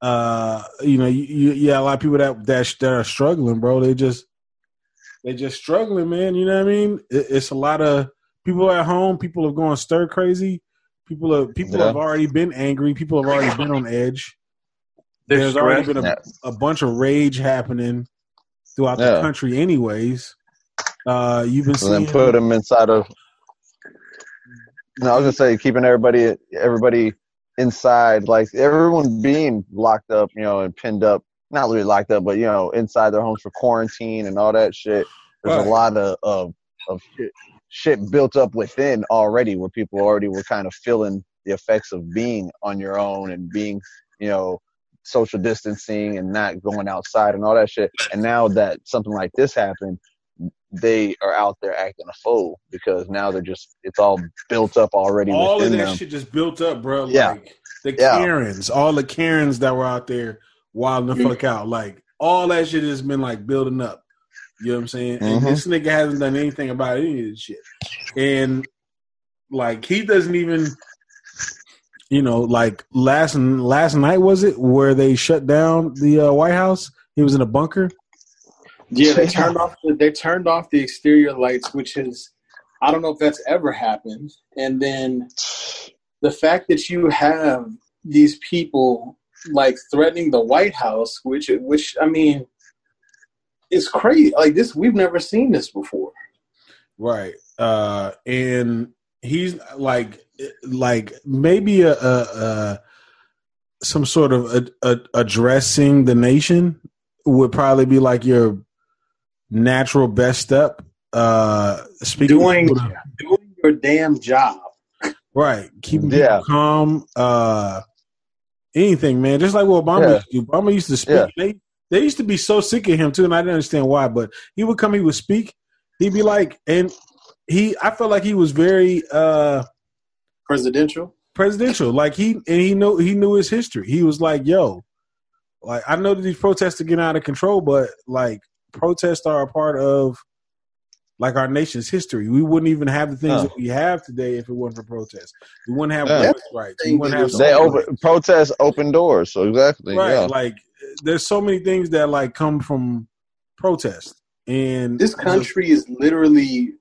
A lot of people that are struggling, bro. They're just struggling, man. You know what I mean? It's a lot of people at home. People are going stir crazy. People have already been angry. People have already been on edge. There's already been a bunch of rage happening throughout the country, anyways. You've been seeing. And then put them inside of. No, I was gonna say keeping everybody inside, like everyone being locked up, you know, and pinned up. Not really locked up, but you know, inside their homes for quarantine and all that shit. There's a lot of shit built up within already, where people already were kind of feeling the effects of being on your own and being, you know, social distancing and not going outside and all that shit. And now that something like this happened, they are out there acting a fool because now it's all built up already. All of that them. shit just built up, bro. Yeah. Like the Karens, all the Karens that were out there wilding the fuck out. Like all that shit has been like building up. You know what I'm saying? And this nigga hasn't done anything about any of this shit. And like he doesn't even, you know, like last night was it where they shut down the White House? He was in a bunker. Yeah, they turned off the exterior lights, which is, I don't know if that's ever happened. And then the fact that you have these people like threatening the White House, which I mean, it's crazy. Like this, we've never seen this before. Right. And he's like maybe some sort of addressing the nation would probably be like your natural best step. Speaking doing your damn job. Right. Keeping people calm. anything, man. Just like what Obama used to do. Obama used to speak. Yeah. They used to be so sick of him too, and I didn't understand why. But he would come, he would speak. He'd be like, and I felt like he was very presidential. Like he knew his history. He was like, yo, like I know that these protests are getting out of control, but like protests are a part of like our nation's history. We wouldn't even have the things that we have today if it wasn't for protests. We wouldn't have women's rights. We wouldn't have protests open doors. So exactly, right. Yeah. Like there's so many things that like come from protest. And this country is literally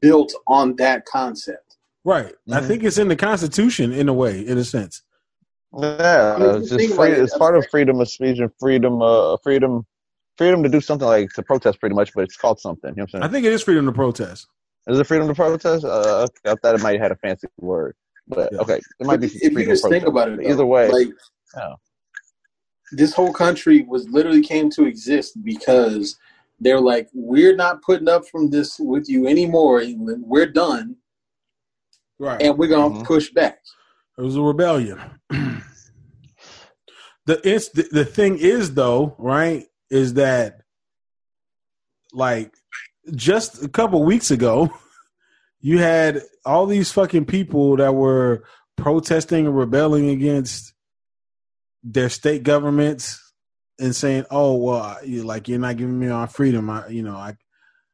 built on that concept. Right. Mm-hmm. I think it's in the Constitution in a way, in a sense. Yeah, it's just free, it's part of freedom of speech and freedom to do something like to protest, pretty much. But it's called something. You know what I'm saying? I think it is freedom to protest. Is it freedom to protest? I thought it might have had a fancy word, but okay, it might be. If you just think about it, though, either way, like, this whole country literally came to exist because they're like, we're not putting up from this with you anymore, England. We're done, right? And we're gonna push back. It was a rebellion. The thing is, though, right, is that like just a couple weeks ago, you had all these fucking people that were protesting and rebelling against their state governments and saying, "Oh, well, you're not giving me my freedom. I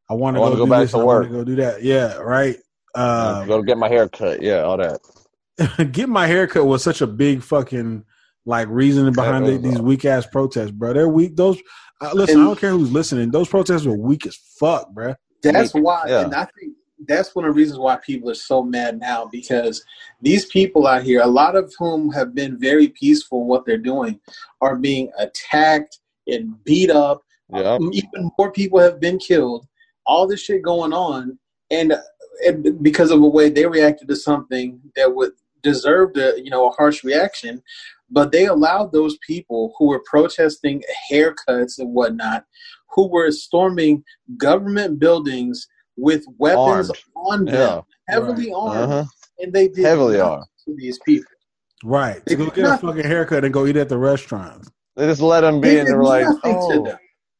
want to go back to work. I want to go do that. Yeah, right. Go get my hair cut. Yeah, all that. Get my hair cut was such a big fucking like reasoning behind these weak ass protests, bro. They're weak. Those listen, I don't care who's listening. Those protests were weak as fuck, bro. That's why, and I think that's one of the reasons why people are so mad now, because these people out here, a lot of whom have been very peaceful in what they're doing, are being attacked and beat up. Yep. Even more people have been killed. All this shit going on, and because of the way they reacted to something that would deserve a harsh reaction, but they allowed those people who were protesting haircuts and whatnot, who were storming government buildings with weapons on them, heavily armed, and they did heavily armed to these people. Right. To go get a fucking haircut and go eat at the restaurant. They just let them be, and they're like,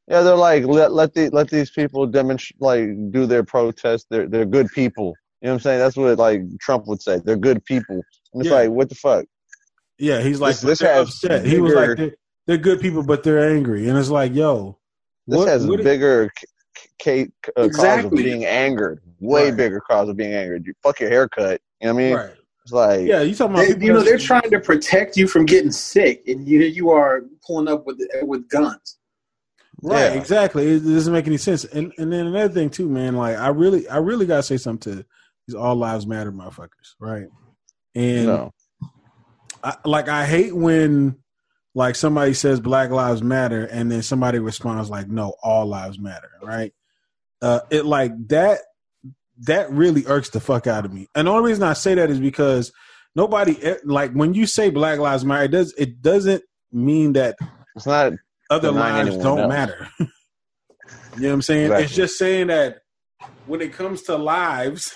yeah, they're like, let these people demonstrate, like, do their protest. They're good people. You know what I'm saying? That's what like Trump would say. They're good people. And it's like, what the fuck? Yeah, he's like, they're upset. He was like, they're good people, but they're angry. And it's like, yo, this has a bigger cause of being angered. Way bigger cause of being angered. You fuck your haircut. You know what I mean? Right. It's like, yeah, you talking about they're trying to protect you from getting sick, and you are pulling up with guns. Right, exactly. It doesn't make any sense. And then another thing too, man. Like I really gotta say something to these All Lives Matter motherfuckers, right? And I hate when like somebody says Black Lives Matter and then somebody responds like, no, all lives matter, right? It like that really irks the fuck out of me. And the only reason I say that is because nobody, like when you say Black Lives Matter, it doesn't mean that it's not other lives don't matter. You know what I'm saying? Exactly. It's just saying that when it comes to lives,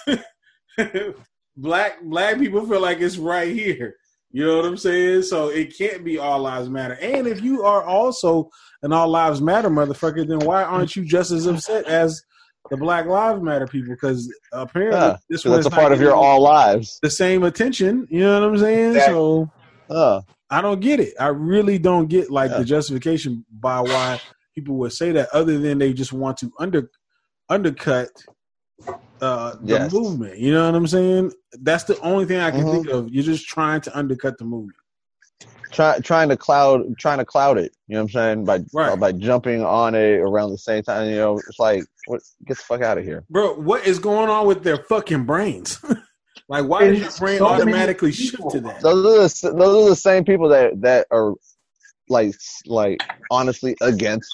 black people feel like it's right here. You know what I'm saying? So it can't be all lives matter. And if you are also an all lives matter motherfucker, then why aren't you just as upset as the Black Lives Matter people? Because apparently this one's a part of your all lives. The same attention. You know what I'm saying? Exactly. So I don't get it. I really don't get like the justification by why people would say that, other than they just want to undercut the movement. You know what I'm saying? That's the only thing I can think of. You're just trying to undercut the movement. Trying to cloud it. You know what I'm saying? By jumping on it around the same time. You know, it's like, get the fuck out of here, bro. What is going on with their fucking brains? Like, why does your brain automatically shift to that? Those are the same people that are like honestly against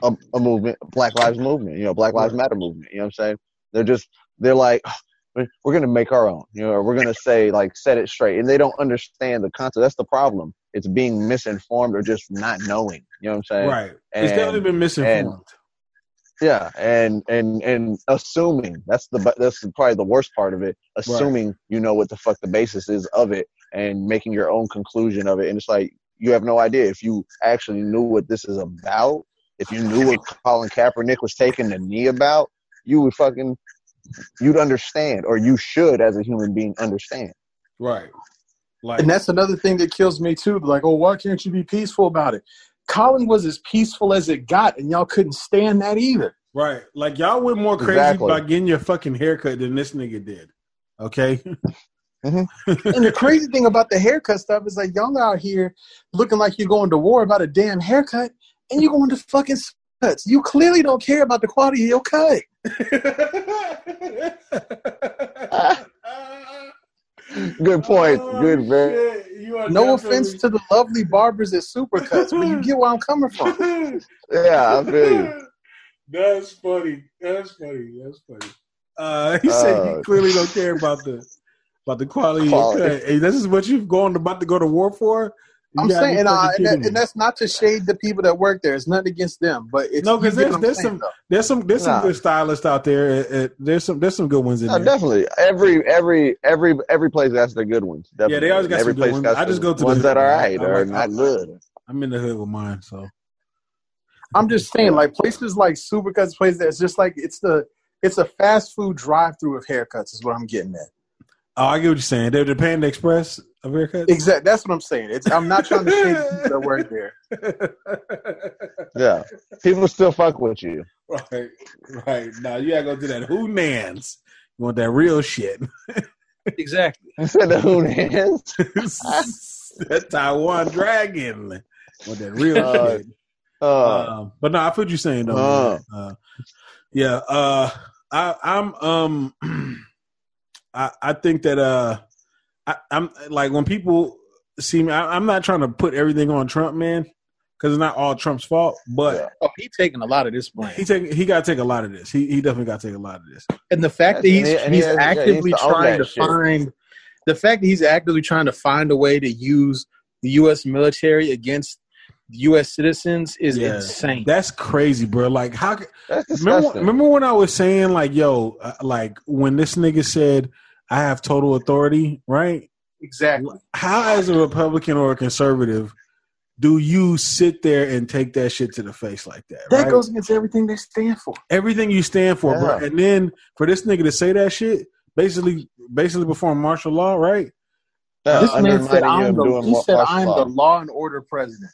a movement, Black Lives Movement. You know, Black Lives Matter movement. You know what I'm saying? They're like, we're going to make our own, you know, or we're going to say, like, set it straight. And they don't understand the concept. That's the problem. It's being misinformed or just not knowing. You know what I'm saying? Right. It's definitely been misinformed. And assuming that's probably the worst part of it. Assuming you know what the fuck the basis is of it, and making your own conclusion of it. And it's like, you have no idea if you actually knew what this is about. If you knew what Colin Kaepernick was taking the knee about, you'd understand, or you should, as a human being, understand. Right. Like, and that's another thing that kills me too. Like, oh, why can't you be peaceful about it? Colin was as peaceful as it got, and y'all couldn't stand that either. Right. Like, y'all went more crazy by getting your fucking haircut than this nigga did. Okay? Mm-hmm. And the crazy thing about the haircut stuff is, like, y'all out here looking like you're going to war about a damn haircut, and you're going to fucking cuts. You clearly don't care about the quality of your cut. Good point. Good, man. No offense to the lovely barbers at Supercuts, but you get where I'm coming from. Yeah, I feel you. That's funny. He said you clearly don't care about the quality of your cut. Hey, this is what you've about to go to war for? I'm saying, and that's not to shade the people that work there. It's nothing against them, but it's no, because there's some good stylists out there. There's some good ones in there. Definitely, every place has their good ones. Definitely. Yeah, they always got some good ones. I just go to ones the that are right or not good. I'm in the hood with mine, so I'm just saying, like, places like Supercuts, places that's just like it's a fast food drive-through of haircuts is what I'm getting at. Oh, I get what you're saying. They're the Panda Express of haircuts? Exactly. That's what I'm saying. I'm not trying to shade the people that work there. Yeah. People still fuck with you. Right. Now, you got to go to that Hoonans. You want that real shit. Exactly. I said the Hoonans. That Taiwan Dragon. You want that real shit. But no, I feel what you're saying, though. I think that I'm like, when people see me, I'm not trying to put everything on Trump, man, because it's not all Trump's fault. But he's taking a lot of this blame. He got to take a lot of this. He definitely got to take a lot of this. And the fact that he's actively trying to find a way to use the U.S. military against U.S. citizens is insane. That's crazy, bro. Like, how? Remember when I was saying, like, yo, like, when this nigga said, I have total authority, right? Exactly. How, as a Republican or a conservative, do you sit there and take that shit to the face like that? That goes against everything they stand for. Everything you stand for, bro. And then for this nigga to say that shit, basically before martial law, right? This man said, I'm the law and order president.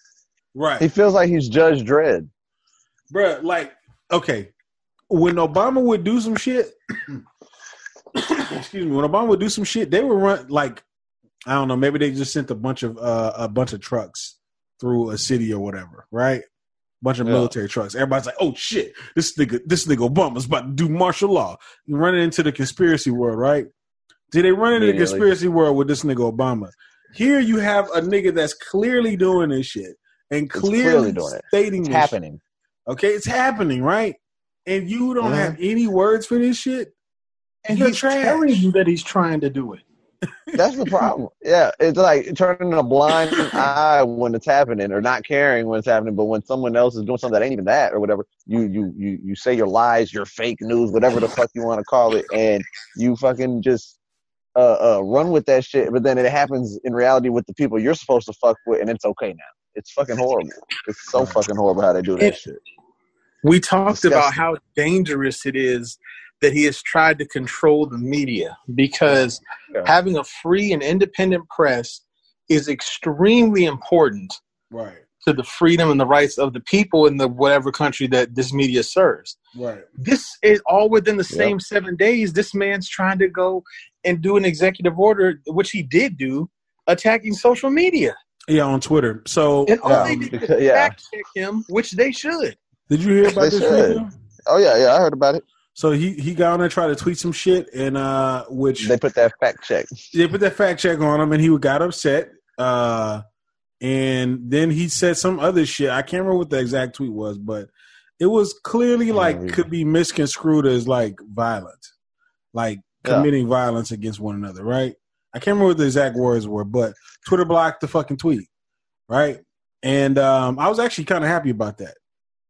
Right. He feels like he's Judge Dredd. Bruh, like, okay, when Obama would do some shit, excuse me, when Obama would do some shit, they would run, like, I don't know, maybe they just sent a bunch of trucks through a city or whatever, right? Bunch of military trucks. Everybody's like, oh shit, this nigga Obama's about to do martial law. You running into the conspiracy world, right? Did they run into the conspiracy world with this nigga Obama? Here you have a nigga that's clearly doing this shit. And clearly stating it's happening. Shit. Okay, it's happening, right? And you don't have any words for this shit. And he's telling you that he's trying to do it. That's the problem. Yeah, it's like turning a blind eye when it's happening, or not caring when it's happening. But when someone else is doing something that ain't even that, or whatever, you say your lies, your fake news, whatever the fuck you want to call it, and you fucking just run with that shit. But then it happens in reality with the people you're supposed to fuck with, and it's okay now. It's fucking horrible. It's so fucking horrible how they do that shit. We talked about how dangerous it is that he has tried to control the media, because having a free and independent press is extremely important to the freedom and the rights of the people in the whatever country that this media serves. Right. This is all within the same 7 days. This man's trying to go and do an executive order, which he did do, attacking social media. Yeah, on Twitter. So, and all they did was fact check him, which they should. Did you hear about this video? Oh yeah, I heard about it. So he got on there, tried to tweet some shit, and which they put that fact check. They put that fact check on him, and he got upset. And then he said some other shit. I can't remember what the exact tweet was, but it was clearly could be misconstrued as like violent, like committing violence against one another, right? I can't remember what the exact words were, but Twitter blocked the fucking tweet, right? And I was actually kind of happy about that.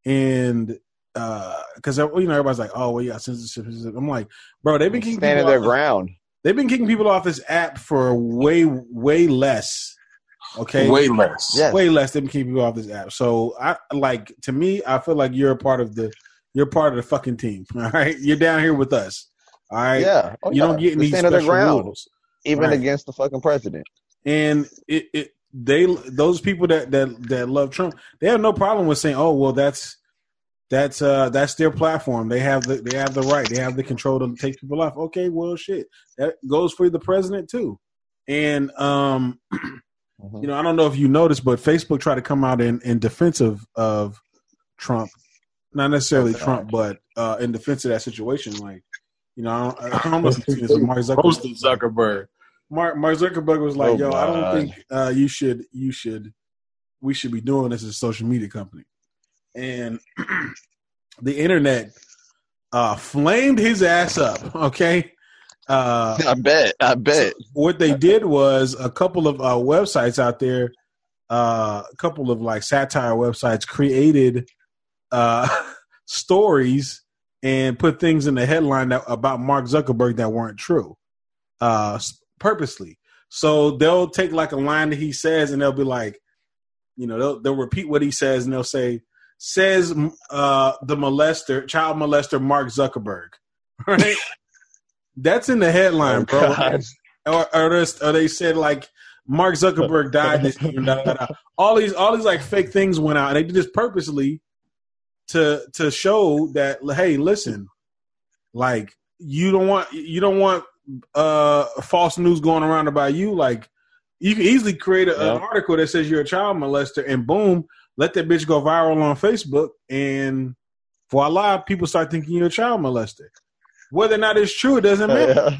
And because everybody's like, oh, well, yeah, censorship. I'm like, bro, they've been keeping standing their ground. They've been kicking people off this app for way less. Okay, way less. Yes. Way less. They've been kicking people off this app. So to me, I feel like you're part of the fucking team. All right, you're down here with us. All right, Yeah. you don't get any stand of their special ground, rules, even right. against the fucking president. And those people that love Trump, they have no problem with saying, "Oh, well, that's their platform. They have the right. They have the control to take people off." Okay, well, shit, that goes for the president too. And you know, I don't know if you noticed, but Facebook tried to come out in defense of Trump, not necessarily Trump, but in defense of that situation. Like, you know, I don't know if you've seen this. Mark Zuckerberg. Mark Zuckerberg was like, "Yo, I don't God. think we should be doing this as a social media company." And the internet flamed his ass up. Okay, I bet. so what they did was a couple of websites out there, a couple of like satire websites created stories and put things in the headline about Mark Zuckerberg that weren't true, purposely. So they'll take like a line that he says and they'll be like, you know, they'll repeat what he says and they'll say, says the child molester Mark Zuckerberg, right? That's in the headline, bro. Or they said like Mark Zuckerberg died this year. All these like fake things went out, and they did this purposely to show that, hey, listen, like you don't want false news going around about you. Like you can easily create an article that says you're a child molester, and boom, let that bitch go viral on Facebook, and voila, people start thinking you're a child molester. Whether or not it's true, it doesn't matter. Yeah.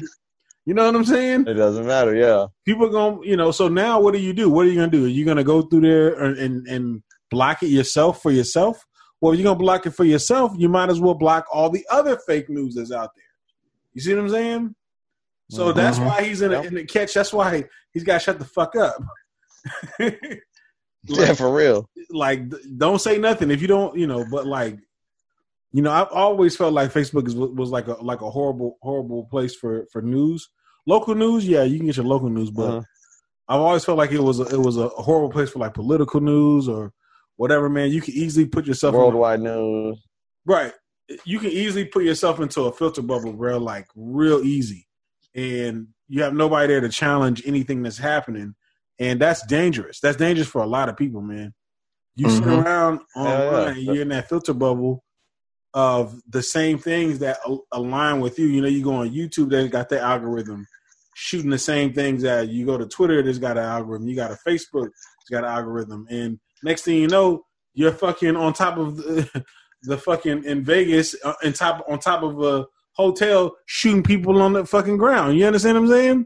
You know what I'm saying? It doesn't matter, yeah. People are going to, you know, so now what do you do? What are you going to do? Are you going to go through there and block it yourself for yourself? Well, if you're going to block it for yourself, you might as well block all the other fake news that's out there. You see what I'm saying? So that's why he's in the catch. That's why he's got to shut the fuck up. Yeah, for real. Like, don't say nothing if you don't, you know, but like, you know, I've always felt like Facebook was like a horrible place for news. Local news, yeah, you can get your local news, but I've always felt like it was a horrible place for like political news or whatever, man. You can easily put yourself worldwide news. Right. You can easily put yourself into a filter bubble, bro, like real easy. And you have nobody there to challenge anything that's happening. And that's dangerous. That's dangerous for a lot of people, man. You sit around online and you're in that filter bubble of the same things that align with you. You know, you go on YouTube, they got their algorithm shooting the same things that you go to Twitter, there's got an algorithm. You got a Facebook, it's got an algorithm. And next thing you know, you're fucking on top of the fucking in Vegas on top of a hotel shooting people on the fucking ground. You understand what I'm saying?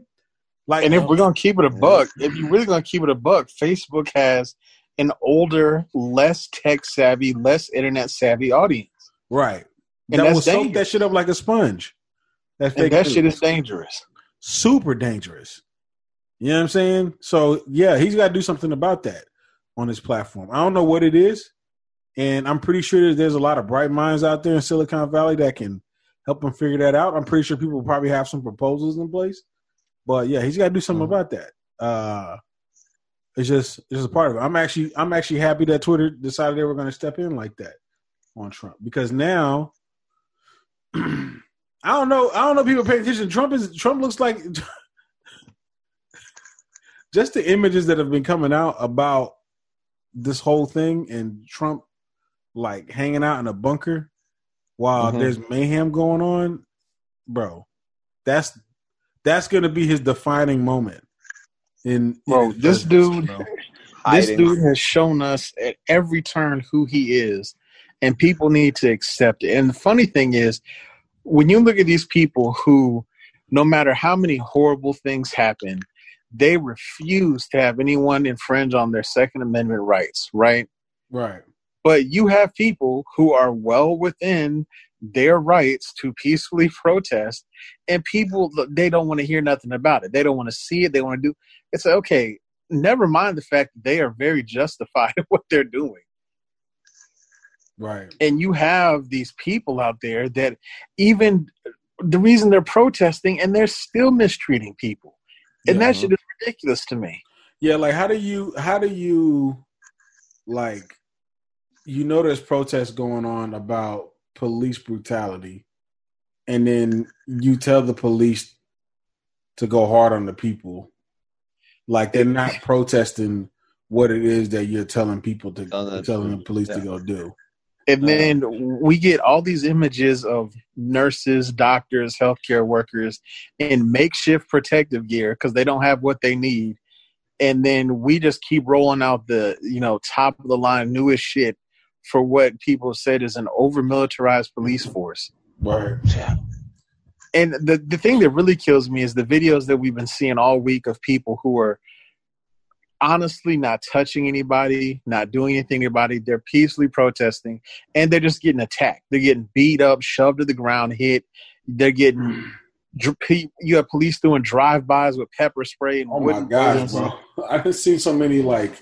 Like, and if we're gonna keep it a buck, if you're really gonna keep it a buck, Facebook has an older, less tech savvy, less internet savvy audience. Right. And that will soak that shit up like a sponge. That shit is dangerous. Super dangerous. You know what I'm saying? So, yeah, he's got to do something about that on his platform. I don't know what it is, and I'm pretty sure there's a lot of bright minds out there in Silicon Valley that can help him figure that out. I'm pretty sure people will probably have some proposals in place. But, yeah, he's got to do something about that. It's just a part of it. I'm actually happy that Twitter decided they were going to step in like that on Trump, because now I don't know people paying attention. Trump looks like just the images that have been coming out about this whole thing and Trump like hanging out in a bunker while there's mayhem going on, bro. That's going to be his defining moment. This dude has shown us at every turn who he is, and people need to accept it. And the funny thing is, when you look at these people who, no matter how many horrible things happen, they refuse to have anyone infringe on their Second Amendment rights, right? Right. But you have people who are well within their rights to peacefully protest, and people, they don't want to hear nothing about it. They don't want to see it. They want to do. It's okay. Never mind the fact that they are very justified in what they're doing. Right. And you have these people out there that even the reason they're protesting, and they're still mistreating people. And that shit is ridiculous to me. Yeah, like how do you like, you know, there's protests going on about police brutality, and then you tell the police to go hard on the people. Like they're not protesting what it is that you're telling people to telling the police to go do. And then we get all these images of nurses, doctors, healthcare workers in makeshift protective gear because they don't have what they need. And then we just keep rolling out the, top of the line newest shit for what people said is an over militarized police force. Right. Yeah. And the thing that really kills me is the videos that we've been seeing all week of people who are honestly not touching anybody, not doing anything to anybody. They're peacefully protesting, and they're just getting attacked. They're getting beat up, shoved to the ground, hit. They're getting you have police doing drive-bys with pepper spray. And oh my gosh, bro! I've seen so many like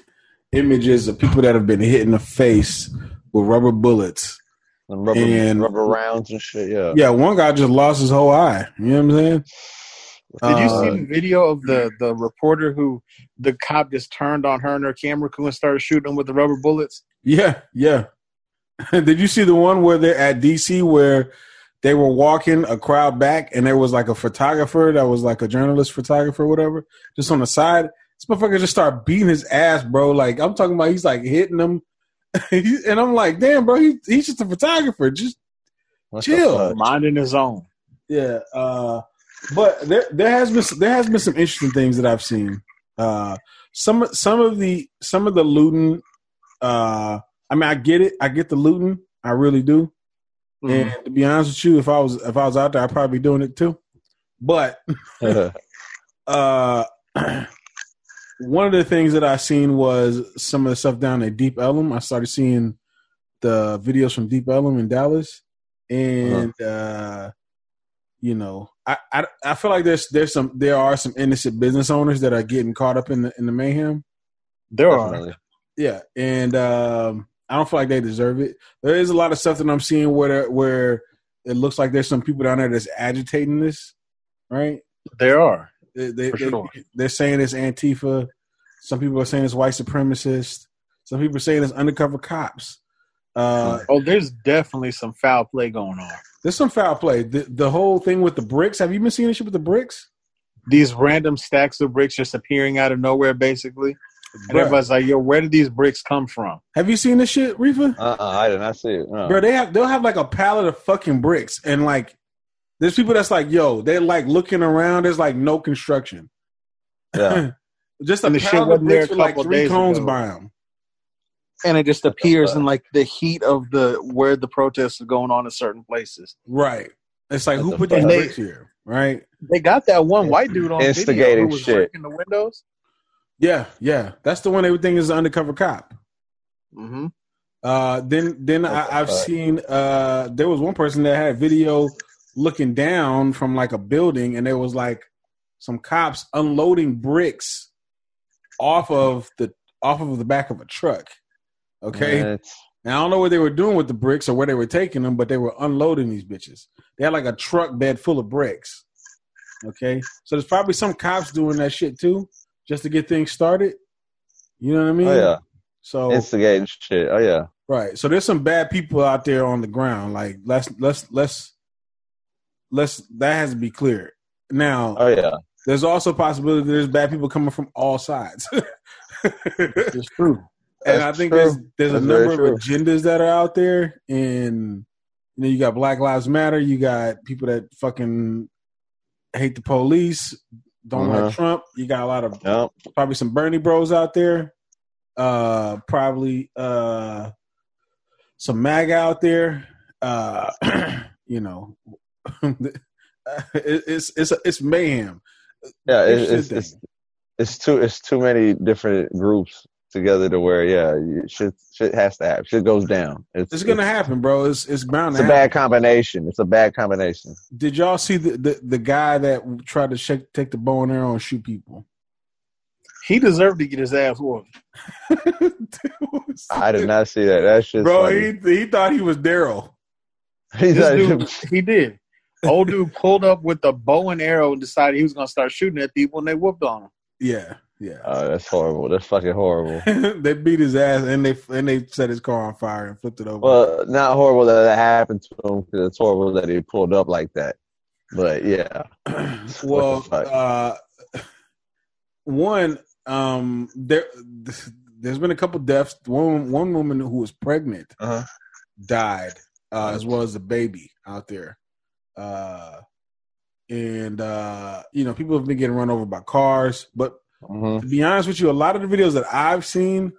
images of people that have been hit in the face with rubber bullets and rubber rounds and shit. Yeah. One guy just lost his whole eye. You know what I'm saying? Did you see the video of the reporter who the cop just turned on her and her camera crew and started shooting with the rubber bullets? Yeah. Did you see the one where they're at DC where they were walking a crowd back and there was like a photographer that was like a journalist photographer or whatever, just on the side? This motherfucker just started beating his ass, bro. Like I'm talking about, he's like hitting them. And I'm like, damn, bro, he's just a photographer. Just chill. Minding his own. Yeah. But there has been some interesting things that I've seen. Some of the looting. I mean, I get it. I get the looting. I really do. Mm-hmm. And to be honest with you, if I was out there, I'd probably be doing it too. But one of the things that I seen was some of the stuff down at Deep Ellum. I started seeing the videos from Deep Ellum in Dallas, and I feel like there are some innocent business owners that are getting caught up in the mayhem. There are, yeah, and I don't feel like they deserve it. There is a lot of stuff that I'm seeing where it looks like there's some people down there that's agitating this, right? There are. They're saying it's Antifa. Some people are saying it's white supremacist. Some people are saying it's undercover cops. There's definitely some foul play going on. There's some foul play. The whole thing with the bricks. Have you been seeing this shit with the bricks? These random stacks of bricks just appearing out of nowhere, basically. And everybody's like, yo, where did these bricks come from? Have you seen this shit, Reefa? I did not see it. No. Bro, they'll have like a pallet of fucking bricks, and like there's people that's like, yo, they're like looking around. There's like no construction. Yeah. Just a pallet of bricks with like 3 cones by them. And it just appears in like the heat of where the protests are going on in certain places. Right. It's like, who put these bricks here? Right. They got that one white dude on video who was breaking the windows. Yeah. That's the one they would think is an undercover cop. Mm-hmm. Then I've seen there was one person that had video looking down from like a building, and there was like some cops unloading bricks off of the back of a truck. Okay. And I don't know what they were doing with the bricks or where they were taking them, but they were unloading these bitches. They had like a truck bed full of bricks. Okay. So there's probably some cops doing that shit too, just to get things started. You know what I mean? Oh, yeah. So instigating shit. Oh, yeah. Right. So there's some bad people out there on the ground. Like let's that has to be clear. Now, oh yeah. There's also a possibility that there's bad people coming from all sides. It's true. And I think there's a number of agendas that are out there, and you got Black Lives Matter, you got people that fucking hate the police, don't like Trump. You got a lot of probably some Bernie bros out there, probably some MAGA out there. It's mayhem. Yeah, it's too many different groups together to where shit has to happen. Shit goes down. It's gonna happen, bro. It's bound to happen. It's a bad combination. It's a bad combination. Did y'all see the guy that tried to take the bow and arrow and shoot people? He deserved to get his ass whooped. I did not see that. That's just bro. Funny. He thought he was Daryl. He did. Old dude pulled up with a bow and arrow and decided he was going to start shooting at people, and they whooped on him. Yeah. That's horrible. That's fucking horrible. They beat his ass and they set his car on fire and flipped it over. Well, not horrible that happened to him, because it's horrible that he pulled up like that. But yeah. Well, there's been a couple deaths. One woman who was pregnant died, as well as the baby out there. And people have been getting run over by cars, but to be honest with you, a lot of the videos that I've seen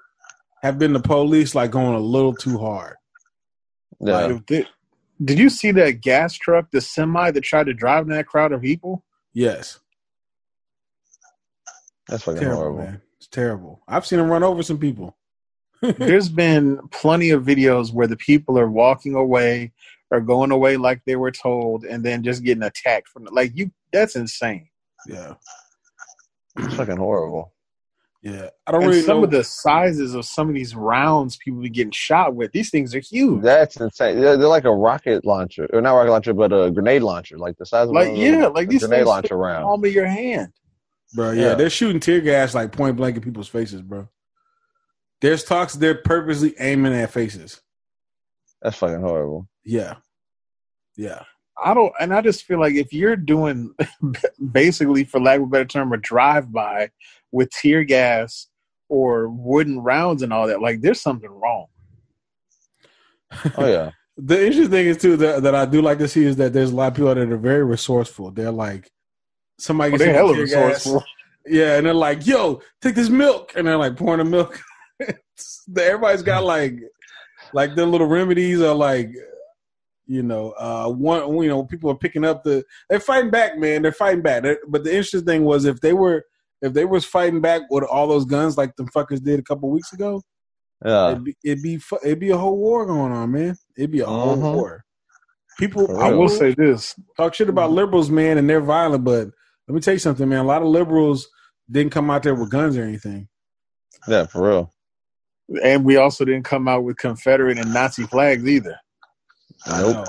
have been the police like going a little too hard. Yeah. Like, did you see that gas truck, the semi that tried to drive in that crowd of people? Yes. That's fucking terrible, horrible. man. It's terrible. I've seen them run over some people. There's been plenty of videos where the people are walking away or going away like they were told, and then just getting attacked from that's insane. Yeah. It's fucking horrible. Yeah. I don't really know. Some of the sizes of some of these rounds people be getting shot with, these things are huge. That's insane. They're like a rocket launcher. Or not rocket launcher, but a grenade launcher. Like the size of these grenade things launcher round. Palm of your hand. Bro, yeah, they're shooting tear gas like point blank in people's faces, bro. There's talks they're purposely aiming at faces. That's fucking horrible. Yeah. Yeah. I just feel like if you're doing basically, for lack of a better term, a drive-by with tear gas or wooden rounds and all that, like there's something wrong. Oh, yeah. The interesting thing is, too, that I do like to see is that there's a lot of people that are very resorceful. They're like, somebody gets hella tear gas. Yeah, and they're like, yo, take this milk. And they're like pouring the milk. Everybody's got like their little remedies or like, people are picking up they're fighting back, man. They're fighting back. But the interesting thing was if they was fighting back with all those guns like them fuckers did a couple weeks ago, it'd be a whole war going on, man. It'd be a whole war. I will say this. Talk shit about liberals, man, and they're violent, but let me tell you something, man. A lot of liberals didn't come out there with guns or anything. Yeah, for real. And we also didn't come out with Confederate and Nazi flags either. Nope.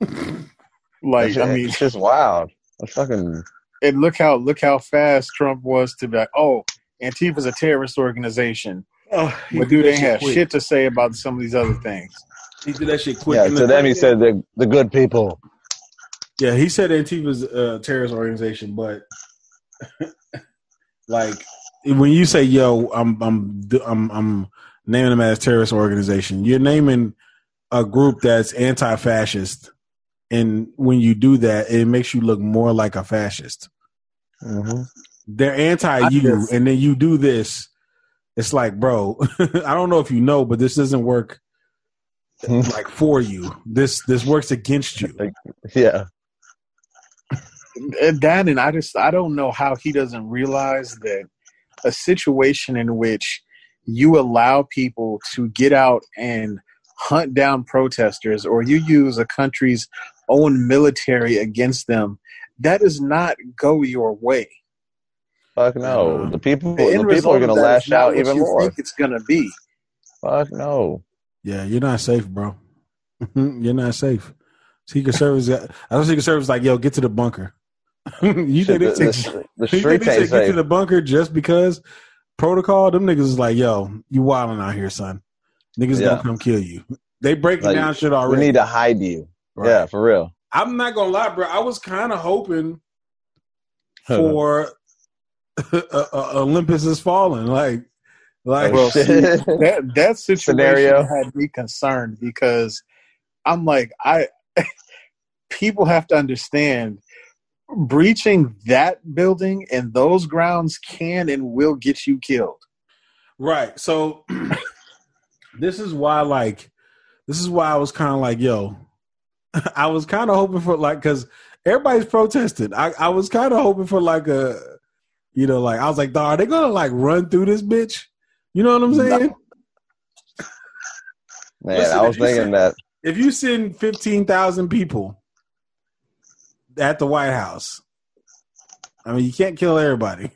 It's just wild. That's fucking. And look how fast Trump was to be like, oh, Antifa's a terrorist organization. Oh, but dude ain't have shit to say about some of these other things. He did that shit quick. Yeah, to them he said the good people. Yeah, he said Antifa's a terrorist organization, but like when you say, "Yo, I'm naming them as terrorist organization," you're naming a group that's anti-fascist, and when you do that, it makes you look more like a fascist. Mm-hmm. They're anti-you, and then you do this. It's like, bro, I don't know if you know, but this doesn't work like for you. This works against you. Yeah. And I don't know how he doesn't realize that a situation in which you allow people to get out and hunt down protesters, or you use a country's own military against them, that does not go your way. Fuck no. The people are going to lash out even more. Think it's going to be. Fuck no. Yeah, you're not safe, bro. You're not safe. Secret Service. I know Secret Service like, yo, get to the bunker. You think the streets ain't safe. Get to the bunker just because protocol? Them niggas is like, yo, you wilding out here, son. Niggas gonna come kill you. They breaking down shit already. We need to hide you. Right. Yeah, for real. I'm not gonna lie, bro. I was kind of hoping for Olympus Has Fallen. Like well, see, that situation scenario had me concerned because I'm like, people have to understand breaching that building and those grounds can and will get you killed. Right. So this is why I was kind of like, yo, I was kind of hoping for because everybody's protesting. I was kind of hoping for I was like, are they going to run through this bitch? You know what I'm saying? Man, listen, I was thinking that. If you send 15,000 people at the White House, I mean, you can't kill everybody.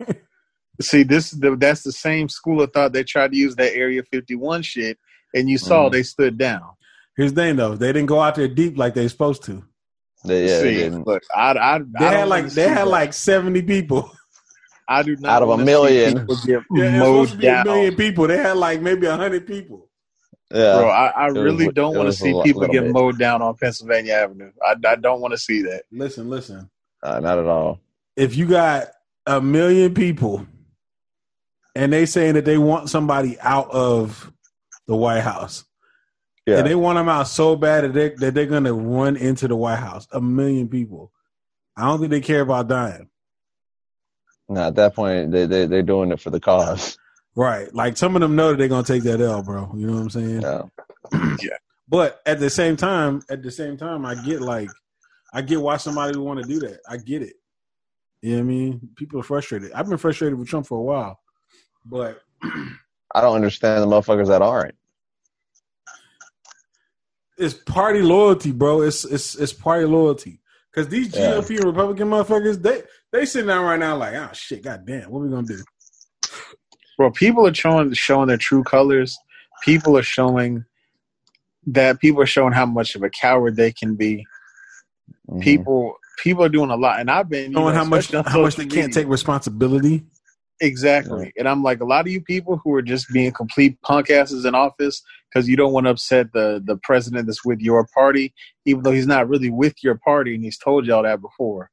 See, that's the same school of thought they tried to use that Area 51 shit, and you saw they stood down. Here's the thing, though. They didn't go out there deep like they're supposed to. They didn't. Look, They had like 70 people. I do not out of a million. It was supposed to be a million people. They had like maybe 100 people. Yeah, bro, I really don't want to see people get mowed down on Pennsylvania Avenue. I don't want to see that. Listen. Not at all. If you got a million people and they saying that they want somebody out of the White House, and they want them out so bad that they're going to run into the White House, a million people, I don't think they care about dying. No, at that point, they're doing it for the cause. Right. Like, some of them know that they're going to take that L, bro. You know what I'm saying? Yeah. But at the same time, I get why somebody would want to do that. I get it. You know what I mean? People are frustrated. I've been frustrated with Trump for a while. But I don't understand the motherfuckers that aren't. It's party loyalty, bro. It's party loyalty. Because these GOP and Republican motherfuckers, they sitting down right now like, oh, shit, goddamn, what are we going to do? Bro, people are showing their true colors. People are showing how much of a coward they can be. Mm-hmm. People are doing a lot. And I've been showing how much they can't take responsibility. Exactly. Yeah. And I'm like, a lot of you people who are just being complete punk asses in office because you don't want to upset the president that's with your party, even though he's not really with your party and he's told y'all that before.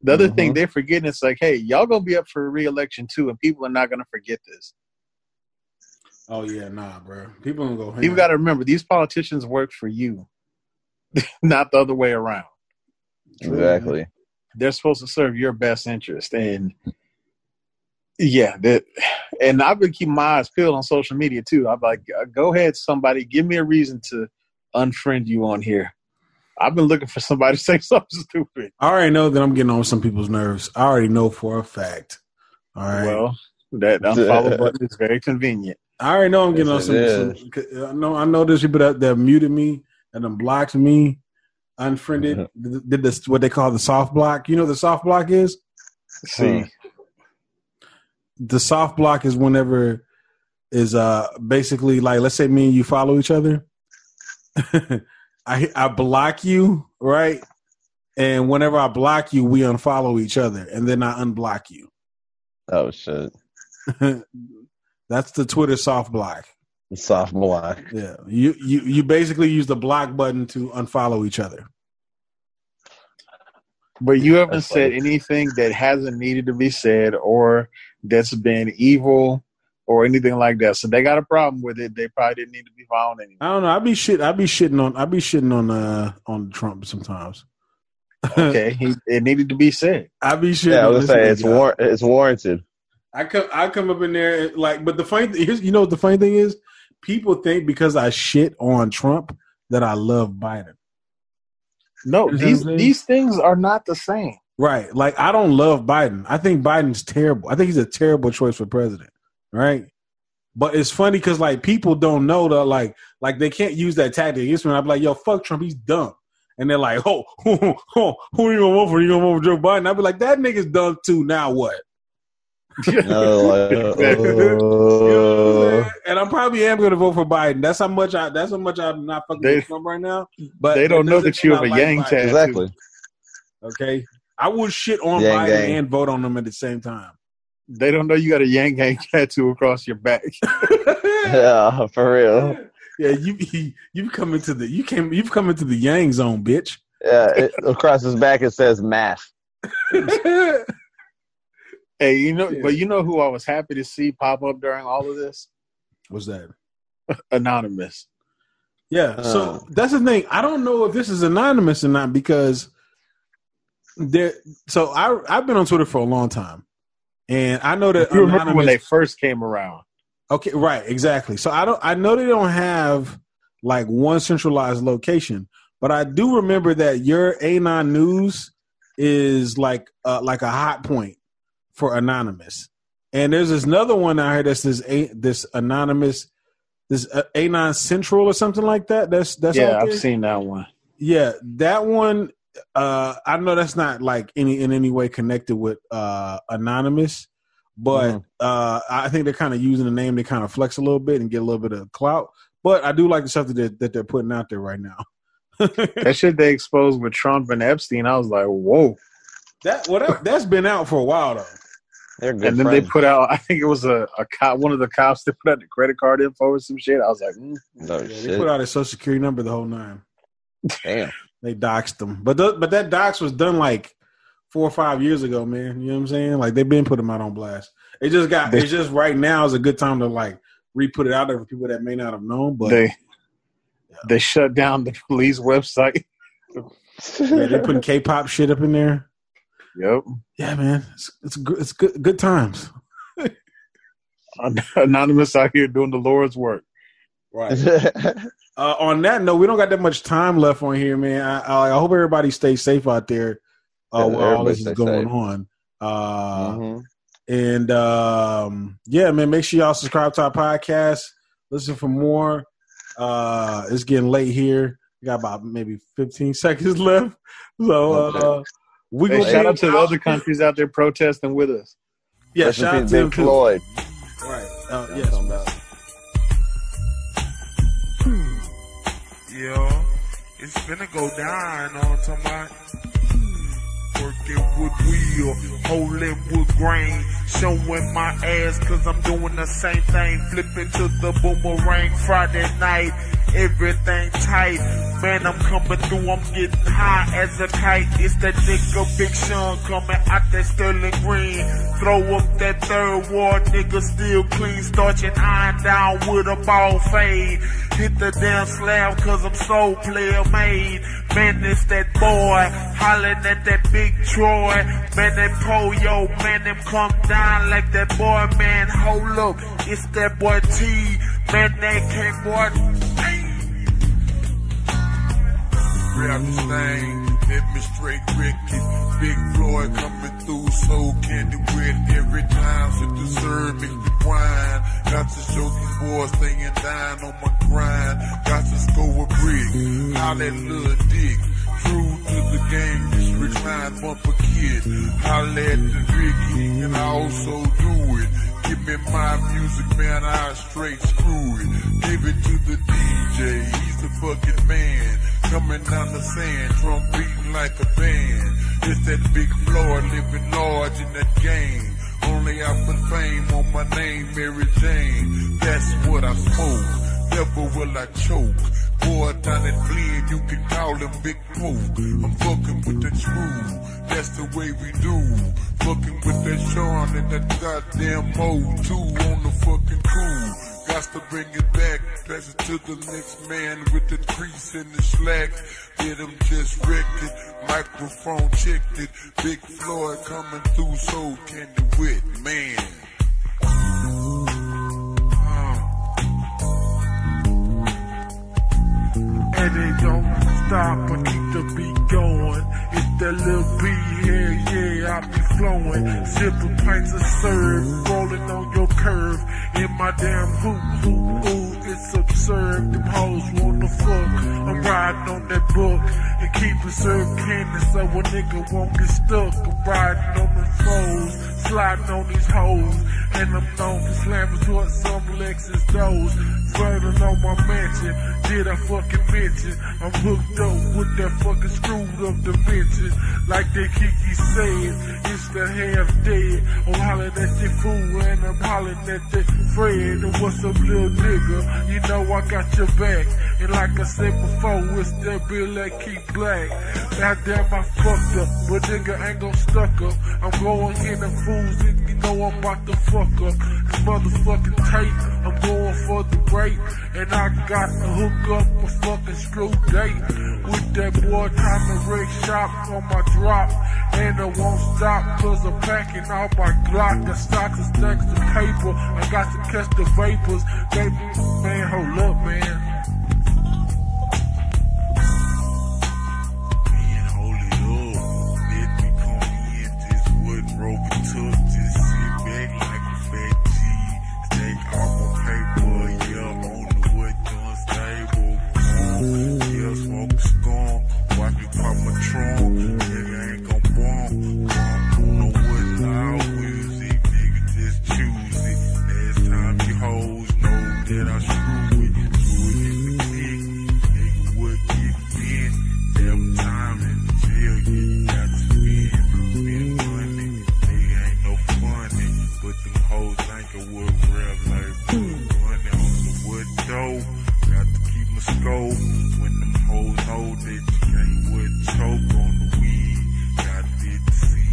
The other thing they're forgetting is like, hey, y'all going to be up for re-election too, and people are not going to forget this. Oh, yeah, nah, bro. People going to go. You've got to remember, these politicians work for you, not the other way around. Exactly. They're supposed to serve your best interest. And and I've been keeping my eyes peeled on social media too. I'm like, go ahead, somebody, give me a reason to unfriend you on here. I've been looking for somebody to say something stupid. I already know that I'm getting on some people's nerves. I already know for a fact. All right. Well, that unfollow button is very convenient. I already know I'm getting on some. I know there's people that muted me and then blocked me, unfriended. Did this what they call the soft block. You know what the soft block is? See. The soft block is whenever is basically like, let's say me and you follow each other. I block you, right? And whenever I block you, we unfollow each other, and then I unblock you. Oh shit! That's the Twitter soft block. Soft block. Yeah, you basically use the block button to unfollow each other. But you haven't said anything that hasn't needed to be said or that's been evil or anything like that. So they got a problem with it. They probably didn't need to be following anything. I don't know. I be shitting on Trump sometimes. Okay, it needed to be said. I be shitting. Yeah, I was gonna say it's warranted. I come up in there like, but the funny thing, you know what the funny thing is? People think because I shit on Trump that I love Biden. No, these things are not the same. Right. Like, I don't love Biden. I think Biden's terrible. I think he's a terrible choice for president. Right. But it's funny because, like, people don't know that, like they can't use that tactic against me. I'm like, yo, fuck Trump. He's dumb. And they're like, who are you going to vote for? You going to vote for Joe Biden? I'd be like, that nigga's dumb too. Now what? You know what I'm saying? And I probably am going to vote for Biden. That's how much I'm not fucking with Trump right now. But they don't know that you have a Yang tattoo. Exactly. Okay, I would shit on Biden and vote on him at the same time. They don't know you got a Yang Gang tattoo across your back. Yeah, for real. Yeah, you've come into the Yang zone, bitch. Yeah, across his back it says math. Hey, but you know who I was happy to see pop up during all of this? What's that? Anonymous. Yeah, so that's the thing. I don't know if this is anonymous or not because So I've been on Twitter for a long time, and I know that you remember when they first came around. Okay, right, exactly. So I know they don't have like one centralized location, but I do remember that your Anon News is like a hot point for Anonymous. And there's this another one out here that's this Anonymous, this Anon Central or something like that. That's yeah, I've seen that one. Yeah, that one. I know that's not like in any way connected with Anonymous, but I think they're kind of using the name to kind of flex a little bit and get a little bit of clout. But I do like the stuff that they're putting out there right now. That shit they exposed with Trump and Epstein, I was like, whoa. That's been out for a while though. They're good And then friends. they put out, I think it was a cop, one of the cops that put out the credit card info or some shit. I was like, No Yeah, shit. they put out his social security number, the whole nine. Damn. They doxed them, but that dox was done like 4 or 5 years ago, man. You know what I'm saying? Like they've been putting them out on blast. It's just right now is a good time to like re-put it out there for people that may not have known. But they shut down the police website. yeah, they're putting K-pop shit up in there. Yep. Yeah, man, it's good times. Anonymous out here doing the Lord's work. Right. On that note, we don't got that much time left on here, man. I hope everybody stays safe out there while all this is going on. And yeah, man, make sure y'all subscribe to our podcast. Listen for more. It's getting late here. We got about maybe 15 seconds left. So we gonna shout out to the other countries out there protesting with us. Yeah, shout out to them too. Floyd. Right. Yes. Yeah, it's finna go down on tomorrow. Working with wheel, holding with grain, showing my ass cause I'm doing the same thing, flipping to the boomerang Friday night, everything tight, man I'm coming through, I'm getting high as a kite, it's that nigga Big Sean coming out that Sterling Green, throw up that third ward, nigga still clean, starching iron down with a ball fade, hit the damn slab cause I'm so player made, man it's that boy, hollering at that Big Troy, man that Poyo, man them come down like that boy, man hold up, it's that boy T, man that can't boy, grab this thing, let me straight Ricky, Big Floyd coming through, so candy with every time, so deserve me to wine, got to show these boys staying down on my grind, got to score a brick, how that little dick, true to the game, this recline bumper kid, holla at the Ricky, and I also do it, give me my music, man, I straight screw it, give it to the DJ, he's the fucking man, coming down the sand, drum beating like a band, it's that Big Floyd living large in that game, only I put fame on my name, Mary Jane, that's what I smoke. Never will I choke. Boy, down and bleed, you can call him Big Poke. I'm fucking with that screw, that's the way we do. Fucking with that Sean and that goddamn O2 on the fucking crew. Got to bring it back, pass it to the next man with the crease in the slack. Get him just wrecked it, microphone checked it. Big Floyd coming through, so candy with, man. And they don't stop, I keep the beat going. It's that little beat here, yeah, I be flowing. Sipping pints of syrup, rolling on your curve. In my damn hoop, ooh, it's absurd. Them hoes wanna fuck. I'm riding on that book and keep it served candy so a nigga won't get stuck. I'm riding on them foes, sliding on these hoes. And I'm known for slamming towards some Lexus doors. Flirting on my mansion, did I fucking mention? I'm hooked up with that fucking screwed up dimension. Like that Kiki said, it's the half dead. I'm hollering at that fool and I'm hollering at that Fred. And what's up, little nigga? You know I got your back. And like I said before, it's that bill that keep black. Goddamn, I fucked up, but nigga ain't gon' stuck up. I'm going in the fools and you know I'm about to fuck up. This motherfucking tape, I'm going for the break. And I got to hook up a fucking screw date. With that boy time to wreck shop on my drop. And I won't stop cause I'm packing out my Glock. The stocks and stacks of paper. I got to catch the vapors. Baby, man, hold up, man. go. When them hoes know that you can't with choke on the weed. Got it to see.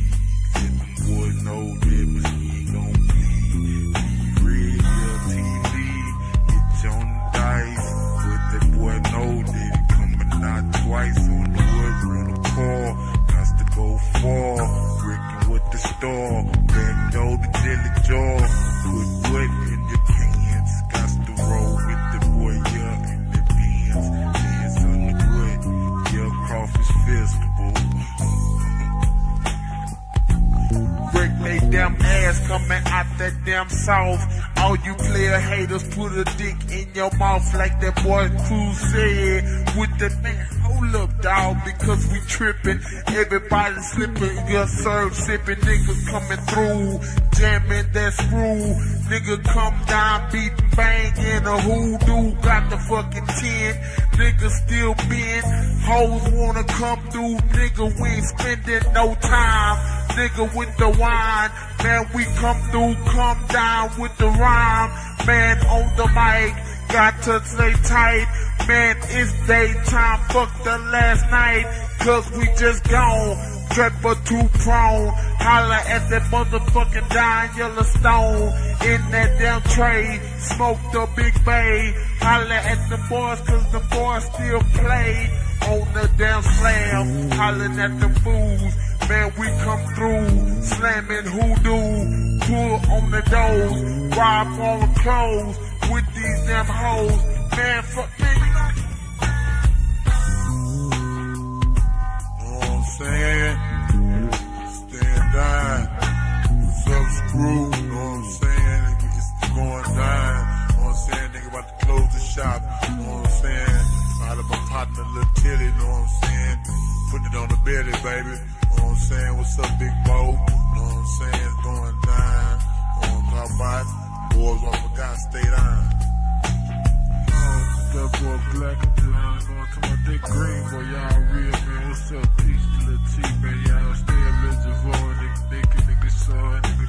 If them boy know that machine gon' bleed. Radio, TV, get on the dice. But that boy know that it coming out twice on the woods on the car. Got to go far. Brickin' with the store. Back door the jelly jaw. Put wood in your pants. Got to roll with the boy, yeah, in the pants. Hands on the wood. Yeah, crawfish festival. Break they damn ass coming out that damn south. All you player haters put a dick in your mouth like that boy Cruz said. With the man, hold up, dawg, because we trippin'. Everybody slippin', get served, sippin'. Niggas coming through, jamming that screw. Nigga come down, beat bang in a hoodoo. Got the fucking 10. Nigga still bend. Hoes wanna come through. Nigga, we ain't spending no time. Nigga with the wine. Man, we come through, come down with the rhyme. Man, on the mic, got to stay tight. Man, it's daytime, fuck the last night. Cause we just gone, Trapper 2 prone. Holla at that motherfucking dying Yellowstone. In that damn tray, smoke the Big Bay. Holla at the boys cause the boys still play. On the damn slab, hollering at the fools. Man, we come through, slamming hoodoo. Pull on the doors, rob all the clothes. With these damn hoes, man, fuck me. Know what I'm saying? Stand down. What's up, screw? Know what I'm saying? It's going down. Know what I'm saying? Nigga about to close the shop. Know what I'm saying? Out of my partner, Lil Tilly. Know what I'm saying? Putting it on the belly, baby. Know what I'm saying? What's up, Big Bo? Know what I'm saying? It's going down. Know what I'm talking about? Boys, I forgot, stay down. That boy Black, I'm just going to my dick green, boy, y'all real, man. What's up, peace to Lil T, man, y'all stay a legend for nigga, saw, nigga,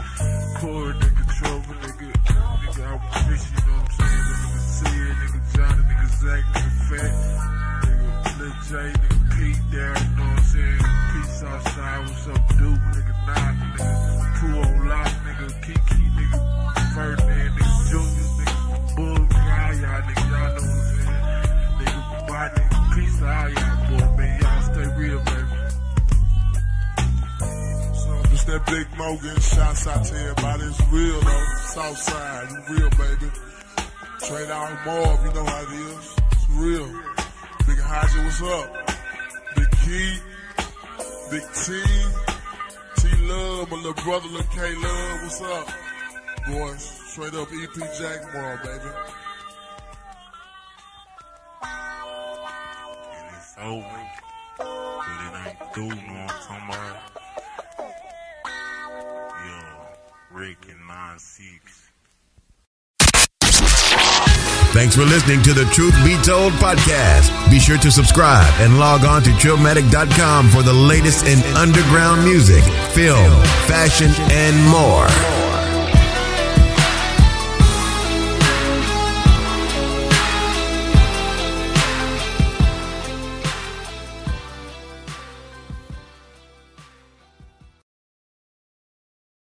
core, nigga, trouble, nigga, I miss you, know what I'm saying, nigga, Sid, nigga, Johnny, nigga, Zach, nigga, Fat, nigga, Lil J, nigga, Pete, there, you know what I'm saying, peace outside, what's up, Duke, nigga, Knock, nigga, Pooh on Lock, nigga, Kiki, nigga, Ferdinand, nigga, Junior, nigga, Bull, y'all nigga, y'all know what I'm saying. Nigga, body, peace to all y'all, boy, man. Y'all stay real, baby. So, this that Big Mo getting shots out to everybody. It's real, though. Southside, you real, baby. Trade out more, you know how it is. It's real. Big Haji, what's up? Big Key, Big T, T-Love, my little brother, Lil K-Love, what's up? Boys, straight up EP Jack tomorrow, baby. And it's over, but it ain't through, know what I'm talking about? Yo, Rick and 9-6. Thanks for listening to the Truth Be Told podcast. Be sure to subscribe and log on to Trillmatic.com for the latest in underground music, film, fashion, and more.